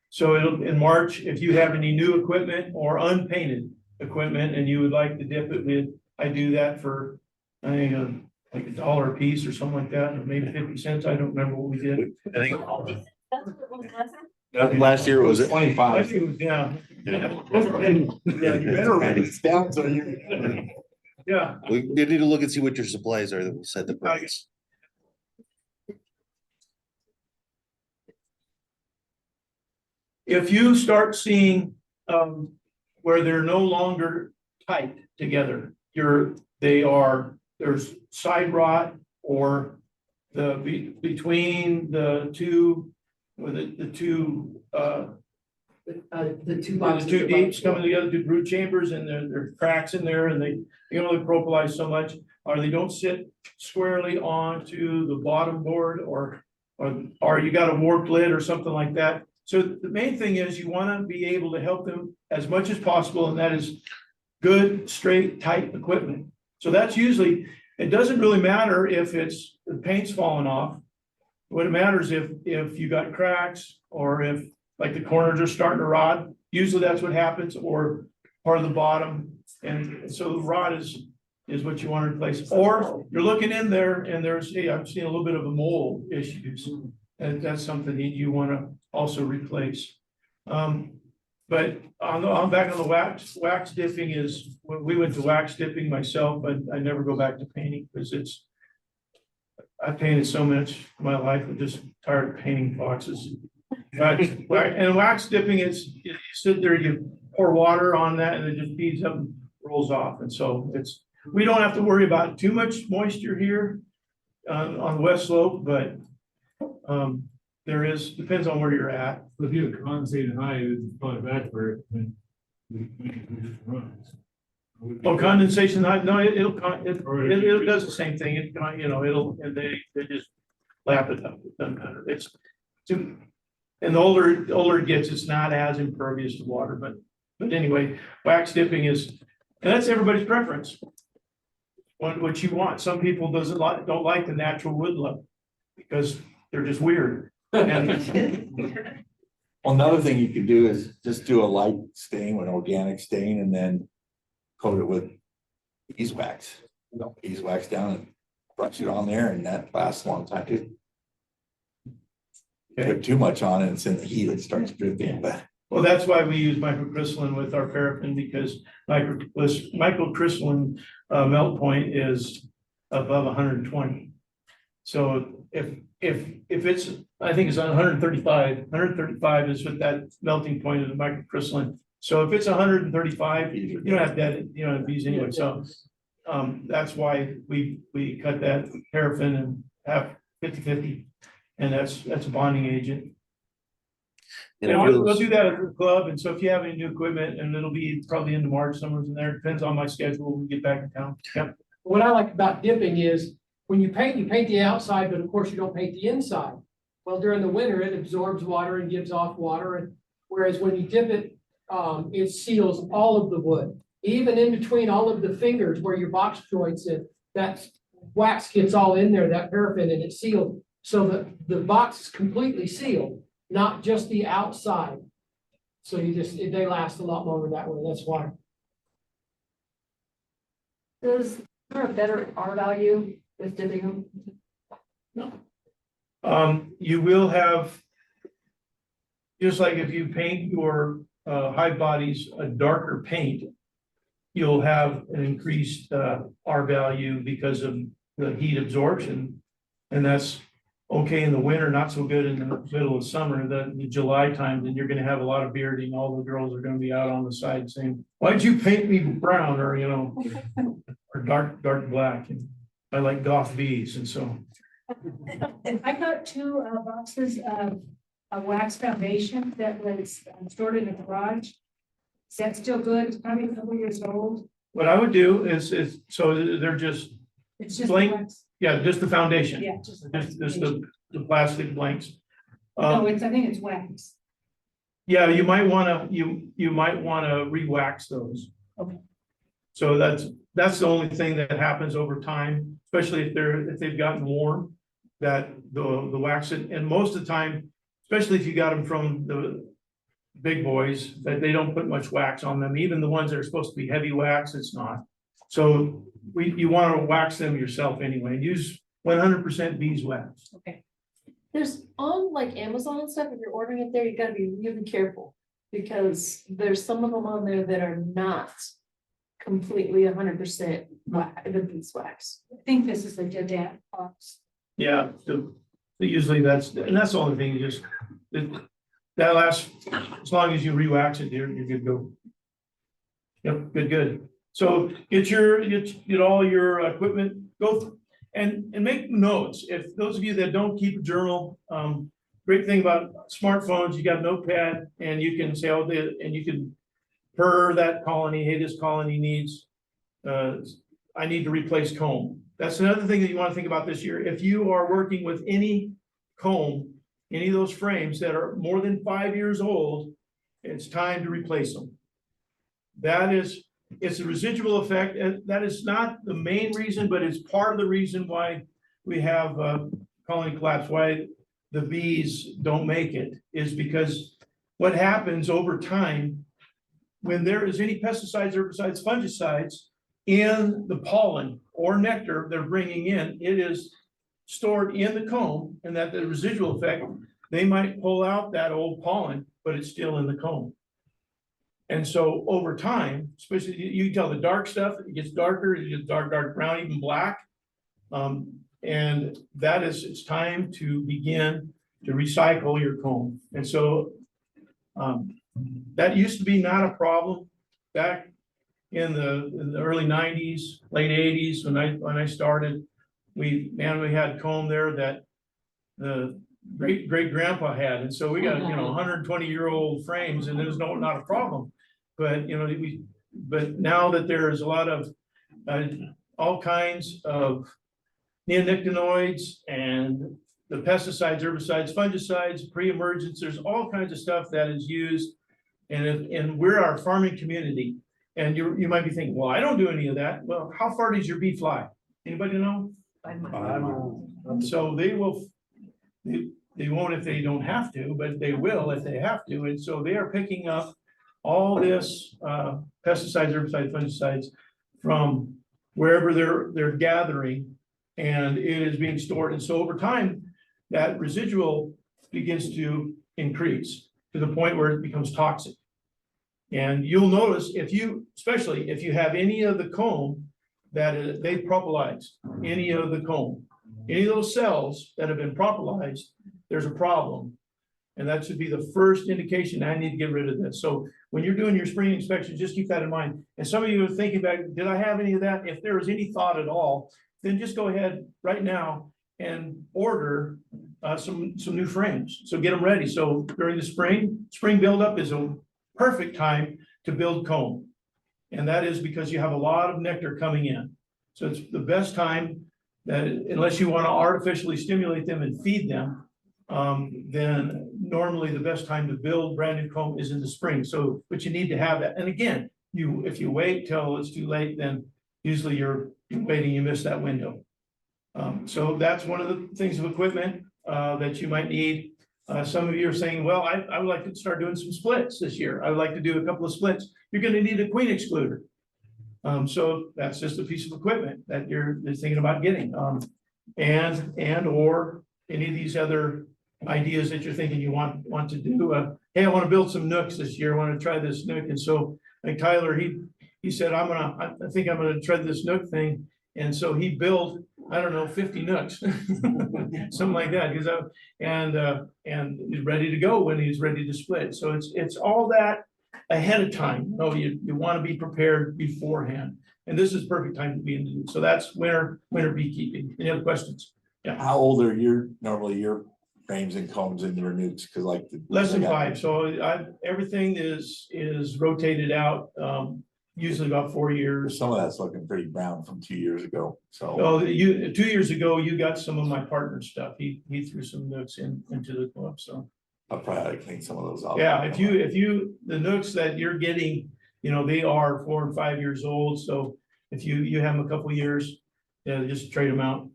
Speaker 1: So in March, if you have any new equipment or unpainted equipment and you would like to dip it with, I do that for, I think, like $1 a piece or something like that, or maybe 50 cents. I don't remember what we did.
Speaker 5: I think
Speaker 4: That's what it was.
Speaker 5: last year was it?
Speaker 1: I
Speaker 8: 25.
Speaker 1: think it was, yeah.
Speaker 8: Yeah, you better write it down so you.
Speaker 1: Yeah.
Speaker 5: We need to look and see what your supplies are that will set the price.
Speaker 1: If you start seeing, where they're no longer tight together, there's side rot or between the two, with the two,
Speaker 3: The two
Speaker 1: the
Speaker 3: boxes.
Speaker 1: two deeps coming together, two brood chambers, and there's cracks in there, and they can only propolis so much, or they don't sit squarely onto the bottom board, or you got a warped lid or something like that. So the main thing is you want to be able to help them as much as possible, and that is good, straight, tight equipment. So that's usually, it doesn't really matter if the paint's falling off. What it matters if you got cracks or if like the corners are starting to rot, usually that's what happens, or part of the bottom. And so the rot is what you want to replace. Or you're looking in there and I'm seeing a little bit of a mold issues. And that's something that you want to also replace. But I'm back on the wax dipping is, when we went to wax dipping myself, but I never go back to painting because I painted so much in my life, I'm just tired of painting boxes. And wax dipping is, you sit there, you pour water on that and it just feeds up and rolls off. And so we don't have to worry about too much moisture here on the west slope, but depends on where you're at.
Speaker 10: If you have condensate high, it's probably bad for it. It runs.
Speaker 1: Oh, condensation, no, it does the same thing. They just lap it up. It doesn't matter. And the older it gets, it's not as impervious to water, but anyway, wax dipping is, and that's everybody's preference. What you want. Some people don't like the natural wood look because they're just weird. And
Speaker 8: Well, another thing you could do is just do a light stain, an organic stain, and then coat it with beeswax. Beeswax down and brush it on there, and that lasts a long time too.
Speaker 1: Okay.
Speaker 8: Put too much on it, it's in the heat, it starts dripping, but
Speaker 1: Well, that's why we use microcrystalline with our paraffin, because microcrystalline melt point is above 120. So if it's, I think it's on 135 is what that melting point of the microcrystalline. So if it's 135, you don't have that, you don't have these anyway, so that's why we cut that paraffin and have 50-50, and that's a bonding agent.
Speaker 5: And
Speaker 1: And
Speaker 5: it
Speaker 1: we'll
Speaker 5: goes-
Speaker 1: do that at the club, and so if you have any new equipment, and it'll be probably into March, somewhere in there, depends on my schedule, when we get back in town. Yep.
Speaker 3: What I like about dipping is when you paint the outside, but of course you don't paint the inside. Well, during the winter, it absorbs water and gives off water, and whereas when you dip it, it seals all of the wood. Even in between all of the fingers where your box joints in, that wax gets all in there, that paraffin, and it's sealed. So that the box is completely sealed, not just the outside. So they last a lot longer that way, that's why.
Speaker 9: Is there a better R value with dipping them?
Speaker 1: You will have, just like if you paint your high bodies a darker paint, you'll have an increased R value because of the heat absorption. And that's okay in the winter, not so good in the middle of summer, the July time, then you're gonna have a lot of bearding. All the girls are gonna be out on the side saying, why'd you paint me brown, or, you know, or dark black, and I like goth bees, and so.
Speaker 11: I got two boxes of a wax foundation that was stored in the garage. Is that still good? It's probably a couple years old.
Speaker 1: What I would do is, so they're just,
Speaker 11: It's just
Speaker 1: Blank?
Speaker 11: wax.
Speaker 1: yeah, just the foundation.
Speaker 11: Yeah, just.
Speaker 1: Just the plastic blanks.
Speaker 11: No, I think it's wax.
Speaker 1: Yeah, you might wanna re-wax those.
Speaker 11: Okay.
Speaker 1: So that's the only thing that happens over time, especially if they've gotten warm, that the wax, and most of the time, especially if you got them from the big boys, that they don't put much wax on them, even the ones that are supposed to be heavy wax, it's not. So you wanna wax them yourself anyway, and use 100% beeswax.
Speaker 11: Okay.
Speaker 9: There's on like Amazon and stuff, if you're ordering it there, you gotta be really careful. Because there's some of them on there that are not completely 100% the beeswax.
Speaker 11: I think this is a Dead box.
Speaker 1: Yeah, usually that's the only thing, that lasts, as long as you re-wax it, you're good to go. Yep, good. So get all your equipment, go and make notes. If those of you that don't keep a journal, great thing about smartphones, you got a notepad and you can say, and you can per that colony, hey, this colony needs, I need to replace comb. That's another thing that you want to think about this year. If you are working with any comb, any of those frames that are more than 5 years old, it's time to replace them. It's a residual effect, and that is not the main reason, but it's part of the reason why we have colony collapse, why the bees don't make it, is because what happens over time, when there is any pesticides, herbicides, fungicides in the pollen or nectar they're bringing in, it is stored in the comb, and that the residual effect, they might pull out that old pollen, but it's still in the comb. And so over time, especially you can tell the dark stuff, it gets darker, it gets dark brown, even black. And it's time to begin to recycle your comb. And so that used to be not a problem back in the early 90s, late 80s, when I started. We had comb there that the great grandpa had, and so we got 120-year-old frames, and there's not a problem. But but now that there is a lot of all kinds of neonicotinoids and the pesticides, herbicides, fungicides, pre-emergence, there's all kinds of stuff that is used, and we're our farming community. And you might be thinking, well, I don't do any of that. Well, how far does your bee fly? Anybody know? So they They won't if they don't have to, but they will if they have to. And so they are picking up all this pesticides, herbicides, fungicides from wherever they're gathering. And it is being stored. And so over time, that residual begins to increase to the point where it becomes toxic. And you'll notice especially if you have any of the comb that they propolize, any of the comb, any of those cells that have been propolized, there's a problem. And that should be the first indication I need to get rid of this. So when you're doing your spring inspection, just keep that in mind. And some of you are thinking about, did I have any of that? If there is any thought at all, then just go ahead right now and order some new frames. So get them ready. So during the spring buildup is a perfect time to build comb. And that is because you have a lot of nectar coming in. So it's the best time that, unless you want to artificially stimulate them and feed them, then normally the best time to build brand new comb is in the spring. So, but you need to have that. And again, if you wait till it's too late, then usually you're waiting, you miss that window. So that's one of the things of equipment that you might need. Some of you are saying, well, I would like to start doing some splits this year. I would like to do a couple of splits. You're going to need a queen excluder. So that's just a piece of equipment that you're thinking about getting. And or any of these other ideas that you're thinking you want to do. Hey, I want to build some nooks this year. I want to try this nook. And so like Tyler, he said, I think I'm gonna try this nook thing. And so he built, I don't know, 50 nooks, something like that. And he's ready to go when he's ready to split. So it's all that ahead of time. Oh, you want to be prepared beforehand. And this is perfect time to be in the, so that's winter beekeeping. Any other questions?
Speaker 8: How old are normally your frames and combs in your newts? Cause like.
Speaker 1: Less than 5. So everything is rotated out, usually about 4 years.
Speaker 8: Some of that's looking pretty brown from 2 years ago, so.
Speaker 1: Oh, 2 years ago, you got some of my partner stuff. He threw some nooks into the club, so.
Speaker 8: I'll probably clean some of those out.
Speaker 1: Yeah, if the nooks that you're getting, they are 4 and 5 years old, so if you have them a couple years, just trade them out.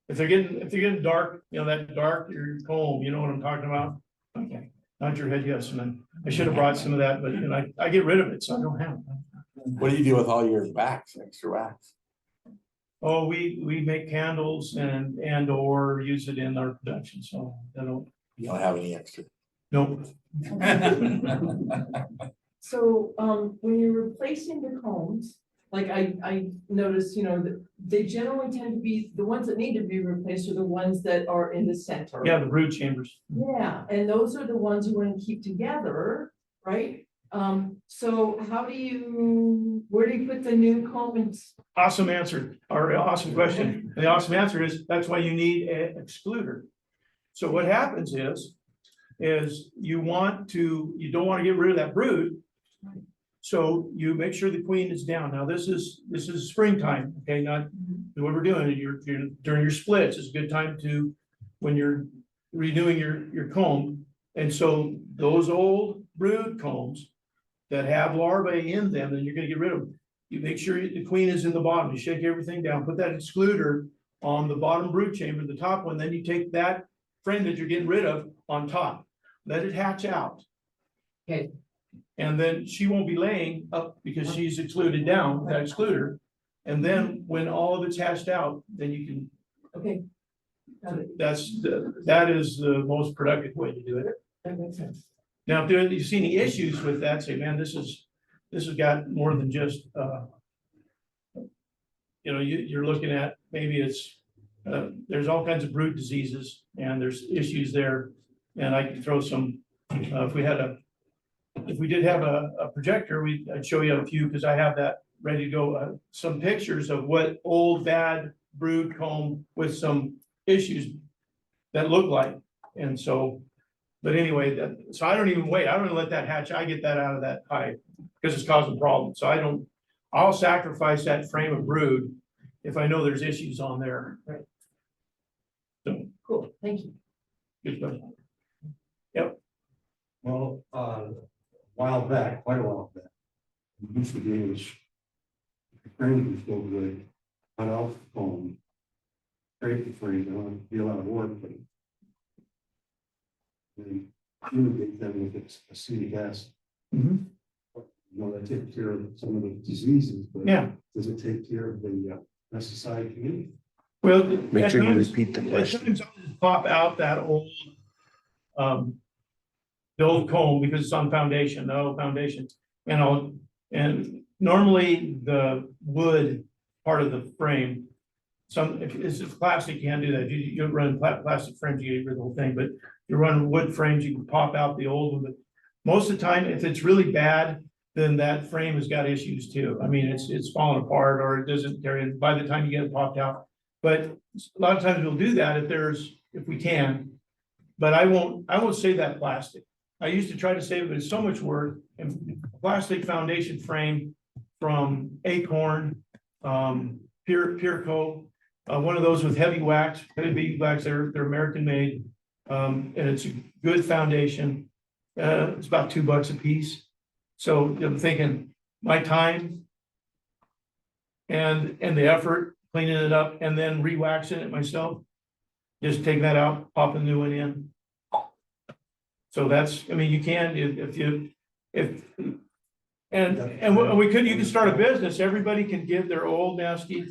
Speaker 1: If they're getting dark, that dark, your comb, you know what I'm talking about? Okay, nod your head, yes, and I should have brought some of that, but I get rid of it, so I don't have it.
Speaker 8: What do you do with all your wax, extra wax?
Speaker 1: Oh, we make candles and or use it in our production, so I don't.
Speaker 8: You don't have any extra?
Speaker 1: Nope.
Speaker 2: So, when you're replacing the combs, like I noticed, that they generally tend to be, the ones that need to be replaced are the ones that are in the center.
Speaker 1: Yeah, the brood chambers.
Speaker 2: Yeah, and those are the ones you want to keep together, right? So where do you put the new comb and?
Speaker 1: Awesome answer, or awesome question. And the awesome answer is, that's why you need an excluder. So what happens is you don't want to get rid of that brood. So you make sure the queen is down. Now, this is springtime, okay, not what we're doing. You're during your splits, it's a good time when you're redoing your comb. And so those old brood combs that have larvae in them, then you're gonna get rid of them. You make sure the queen is in the bottom. You shake everything down, put that excluder on the bottom brood chamber, the top one, then you take that frame that you're getting rid of on top. Let it hatch out.
Speaker 2: Okay.
Speaker 1: And then she won't be laying up because she's excluded down, that excluder. And then when all of it's hatched out, then you can.
Speaker 2: Okay. Got it.
Speaker 1: That is the most productive way to do it.
Speaker 2: That makes sense.
Speaker 1: Now, if you see any issues with that, say, man, this has got more than just, you're looking at, maybe it's, there's all kinds of brood diseases and there's issues there. And I can throw some, if we did have a projector, I'd show you a few, because I have that ready to go. Some pictures of what old bad brood comb with some issues that look like. And so, but anyway, so I don't even wait. I don't let that hatch. I get that out of that hive because it's causing problems. So I'll sacrifice that frame of brood if I know there's issues on there.
Speaker 2: Right.
Speaker 1: So,
Speaker 2: Cool, thank you.
Speaker 1: good question.
Speaker 12: Well, quite a while back, we used to do is, the frame was so good, cut off the comb, scrape the frame, and be a lot of work, but And fumigate them with acetic acid.
Speaker 1: Mhm.
Speaker 12: You know, that takes care of some of the diseases, but
Speaker 1: Yeah,
Speaker 12: does it take care of the pesticide community?
Speaker 1: well.
Speaker 5: Make
Speaker 1: at
Speaker 5: sure you
Speaker 1: times-
Speaker 5: repeat the
Speaker 1: at
Speaker 5: question.
Speaker 1: times I'll just pop out that old, the old comb because it's on foundation, the old foundation. And normally the wood part of the frame, if it's plastic, you can't do that. You run plastic frames, you get rid of the whole thing, but you run wood frames, you can pop out the old one. But most of the time, if it's really bad, then that frame has got issues too. I mean, it's falling apart or it doesn't carry, by the time you get it popped out. But a lot of times we'll do that if we can. But I won't save that plastic. I used to try to save it, but it's so much work. And plastic foundation frame from Acorn, Pureco, one of those with heavy wax, they're American made. And it's a good foundation. It's about $2 a piece. So I'm thinking my time and the effort cleaning it up and then re-waxing it myself. Just take that out, pop a new one in. So that's, I mean, you can, and we could, you can start a business. Everybody can give their old nasty.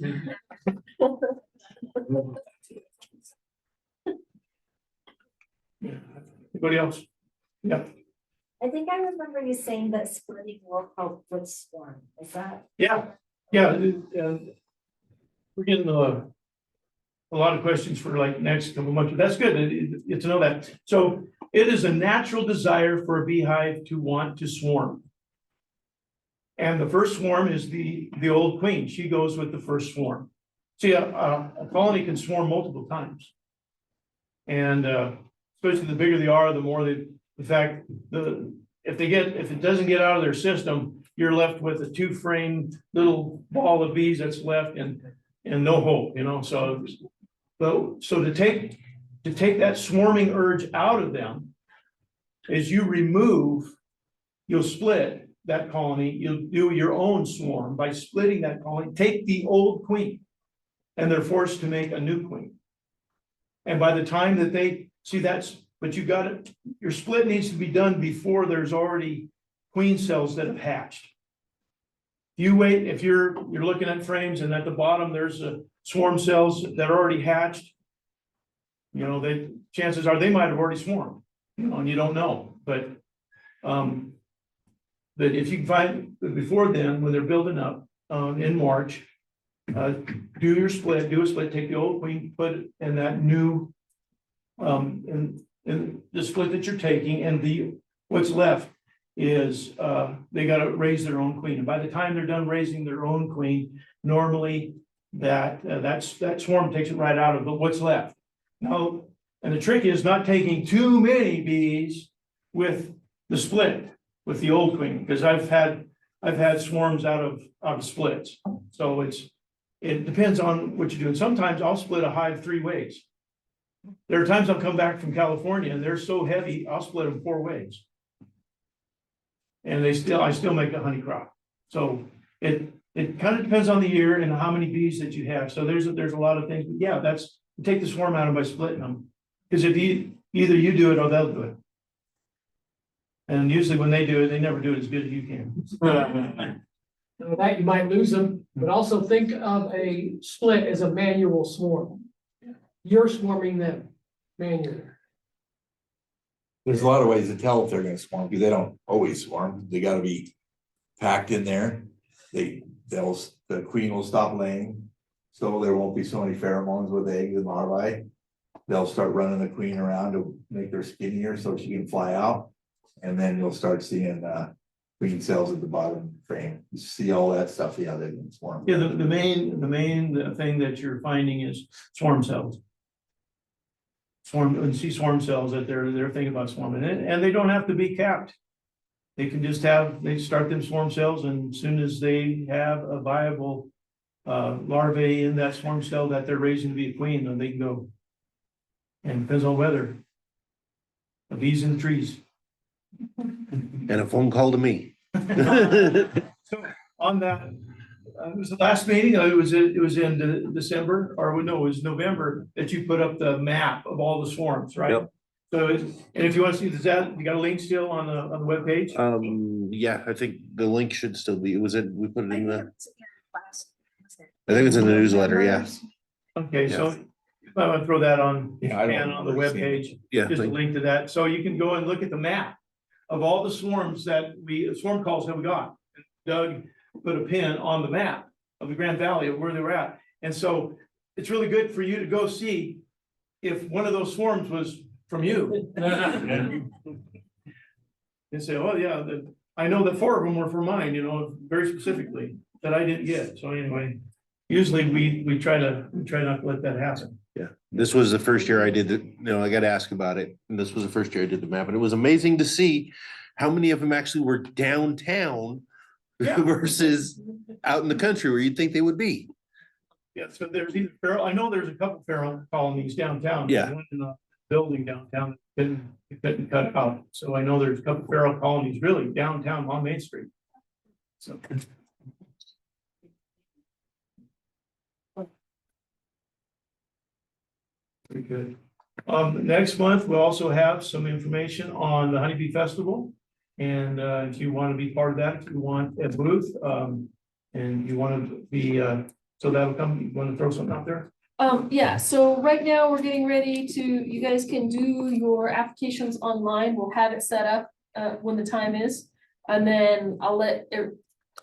Speaker 1: Anybody else? Yeah.
Speaker 13: I think I remember you saying that splitting will help with swarm, is that?
Speaker 1: Yeah, we're getting a lot of questions for like next couple months, but that's good, to know that. So it is a natural desire for a beehive to want to swarm. And the first swarm is the old queen, she goes with the first swarm. See, a colony can swarm multiple times. And especially the bigger they are, the more they, in fact, if it doesn't get out of their system, you're left with a 2-frame little ball of bees that's left and no hope, so to take that swarming urge out of them is you'll split that colony, you'll do your own swarm by splitting that colony, take the old queen, and they're forced to make a new queen. And by the time that they see but your split needs to be done before there's already queen cells that have hatched. You wait, if you're looking at frames and at the bottom, there's swarm cells that are already hatched. Chances are they might have already swarmed, and you don't know, but if you can find before then, when they're building up, in March, do a split, take the old queen, put it in that new, in the split that you're taking, and what's left is, they gotta raise their own queen, and by the time they're done raising their own queen, normally that swarm takes it right out of what's left. Now, and the trick is not taking too many bees with the split, with the old queen, because I've had swarms out of splits. So it depends on what you're doing. Sometimes I'll split a hive 3 ways. There are times I'll come back from California and they're so heavy, I'll split them 4 ways. And I still make a honey crop. So it kind of depends on the year and how many bees that you have. So there's a lot of things, but yeah, take the swarm out of by splitting them. Because if either you do it or they'll do it. And usually when they do it, they never do it as good as you can.
Speaker 3: With that, you might lose them, but also think of a split as a manual swarm. You're swarming them manually.
Speaker 8: There's a lot of ways to tell if they're gonna swarm, because they don't always swarm, they gotta be packed in there. The queen will stop laying, so there won't be so many pheromones with eggs and larvae. They'll start running the queen around to make her skinnier so she can fly out. And then you'll start seeing queen cells at the bottom of the frame. You see all that stuff, yeah, they can swarm.
Speaker 1: Yeah, the main thing that you're finding is swarm cells. When you see swarm cells that they're thinking about swarming, and they don't have to be capped. They can just they start them swarm cells, and as soon as they have a viable larvae in that swarm cell that they're raising to be a queen, then they can go. And it depends on weather. The bees in the trees.
Speaker 5: And a phone call to me.
Speaker 1: So on that, it was the last meeting, it was in December, or no, it was November, that you put up the map of all the swarms, right?
Speaker 5: Yep.
Speaker 1: So, and if you want to see that, you got a link still on the webpage?
Speaker 5: Yeah, I think the link should still be, we put it
Speaker 13: I
Speaker 5: in
Speaker 13: think
Speaker 5: the,
Speaker 13: it's in class.
Speaker 5: I think it's in the newsletter, yeah.
Speaker 1: Okay, so I'm gonna throw that on,
Speaker 8: Yeah, I don't
Speaker 1: and on the
Speaker 8: remember seeing
Speaker 1: webpage,
Speaker 5: Yeah,
Speaker 1: just a link to that, so you can go and look at the map of all the swarm calls that we got. Doug put a pin on the map of the Grand Valley of where they were at, and so it's really good for you to go see if one of those swarms was from you. And say, oh, yeah, I know that 4 of them were for mine, you know, very specifically, that I didn't get, so anyway. Usually we try not to let that happen.
Speaker 5: Yeah, this was the first year I did I got to ask about it. And this was the first year I did the map, and it was amazing to see how many of them actually were downtown
Speaker 1: Yeah.
Speaker 5: versus out in the country where you'd think they would be.
Speaker 1: Yeah, so there's either feral, I know there's a couple feral colonies downtown.
Speaker 5: Yeah.
Speaker 1: One in a building downtown that couldn't cut out, so I know there's a couple feral colonies really downtown on Main Street. So. Very good. Next month, we'll also have some information on the Honeybee Festival. And if you want to be part of that, if you want a booth, and you want to be, so that'll come, you want to throw something out there?
Speaker 9: Yeah, so right now we're getting ready to, you guys can do your applications online. We'll have it set up when the time is. And then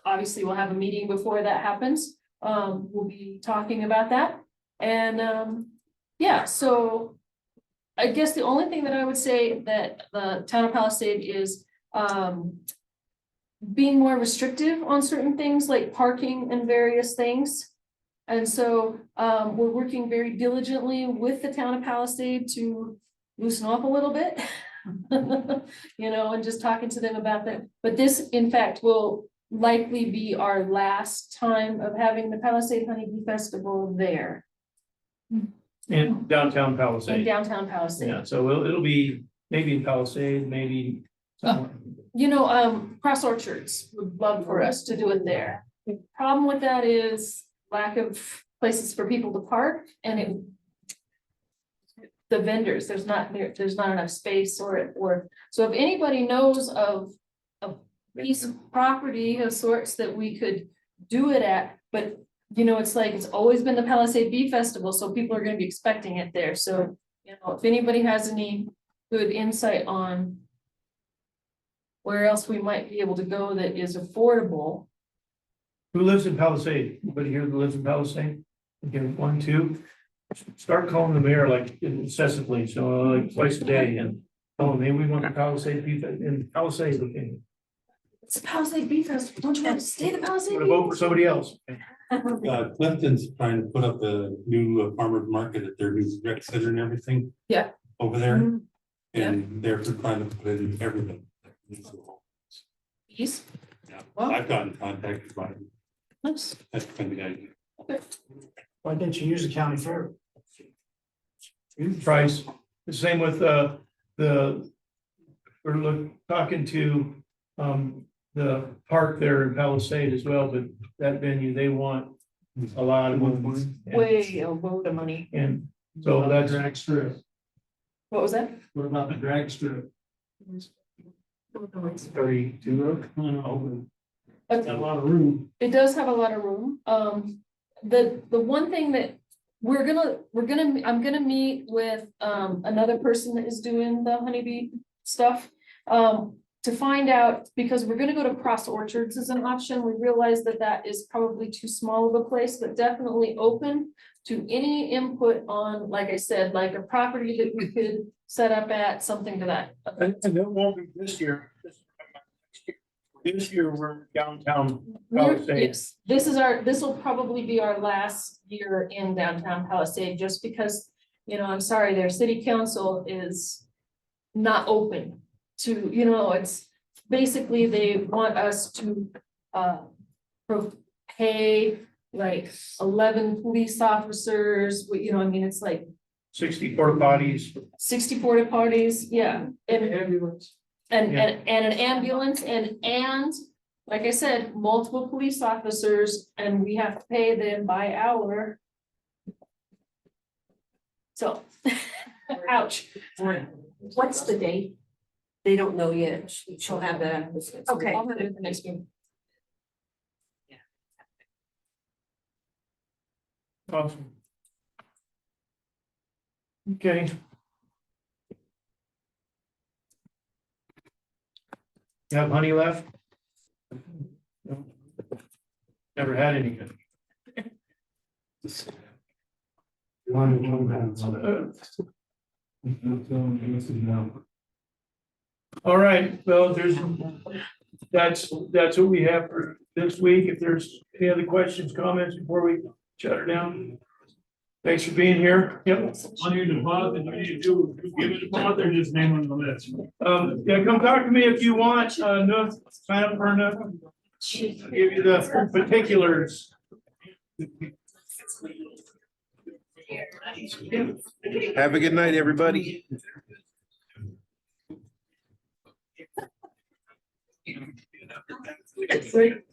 Speaker 9: obviously we'll have a meeting before that happens. We'll be talking about that. And yeah, so I guess the only thing that I would say that the town of Palisade is being more restrictive on certain things like parking and various things. And so we're working very diligently with the town of Palisade to loosen up a little bit. You know, and just talking to them about that. But this, in fact, will likely be our last time of having the Palisade Honeybee Festival there
Speaker 1: In downtown
Speaker 9: in
Speaker 1: Palisade.
Speaker 9: downtown Palisade.
Speaker 1: Yeah, so it'll be maybe in Palisade, maybe somewhere.
Speaker 9: You know, Cross Orchards would love for us to do it there. The problem with that is lack of places for people to park and the vendors, there's not enough space or, so if anybody knows of a piece of property of sorts that we could do it at, but you know, it's like, it's always been the Palisade Bee Festival, so people are gonna be expecting it there, so, you know, if anybody has any good insight on where else we might be able to go that is affordable.
Speaker 1: Who lives in Palisade? Anybody here who lives in Palisade? Okay, 1, 2. Start calling the mayor like incessantly, so like twice a day and tell them, hey, we want the Palisade Beef in Palisade. Okay.
Speaker 9: It's the Palisade Bee Festival, don't you want to stay the Palisade?
Speaker 1: I'm gonna vote for somebody else.
Speaker 12: Clinton's trying to put up a new farmer's market at their new rec center and everything.
Speaker 9: Yeah.
Speaker 12: Over there,
Speaker 9: Mhm.
Speaker 12: and they're trying to put it in everything.
Speaker 9: Bees?
Speaker 12: Yeah,
Speaker 9: Wow.
Speaker 12: I've gotten contacted by them.
Speaker 9: Nice.
Speaker 12: That's kind of the idea.
Speaker 3: Why didn't you use the county fair?
Speaker 1: Price, the same with we're talking to the park there in Palisade as well, but that venue, they want a lot of money.
Speaker 9: Way a load of money.
Speaker 1: And so that's,
Speaker 3: Drag strip.
Speaker 9: What was that?
Speaker 3: What about the drag strip?
Speaker 1: 32.
Speaker 3: Got a lot of room.
Speaker 9: It does have a lot of room. The one thing that I'm gonna meet with, another person that is doing the honeybee stuff. To find out, because we're gonna go to Cross Orchards as an option. We realize that that is probably too small of a place, but definitely open to any input on, like I said, like a property that we could set up at, something to that.
Speaker 1: And that won't be this year. This year, we're downtown Palisade.
Speaker 9: Yes, this will probably be our last year in downtown Palisade, just because, you know, I'm sorry, their city council is not open to, you know, it's basically they want us to pay like 11 police officers, you know, I mean, it's like
Speaker 1: 60 porta potties.
Speaker 9: 60 porta potties, yeah. And
Speaker 3: Ambulance.
Speaker 9: And,
Speaker 1: Yeah.
Speaker 9: and an ambulance and, like I said, multiple police officers, and we have to pay them by hour. So.
Speaker 11: Ouch.
Speaker 2: What's the date?
Speaker 14: They don't know yet. She'll have that.
Speaker 2: Okay.
Speaker 9: I'll have it at the next meeting.
Speaker 1: Awesome. Okay. You have honey left? No. Never had any. All right, well, that's what we have for this week. If there's any other questions, comments before we shut her down. Thanks for being here. Yep.
Speaker 10: On your deposit, you need to do, give it a deposit or just name on the list.
Speaker 1: Yeah, come talk to me if you want, Nook, sign up for Nook. Give you the particulars.
Speaker 5: Have a good night, everybody.
Speaker 1: Great.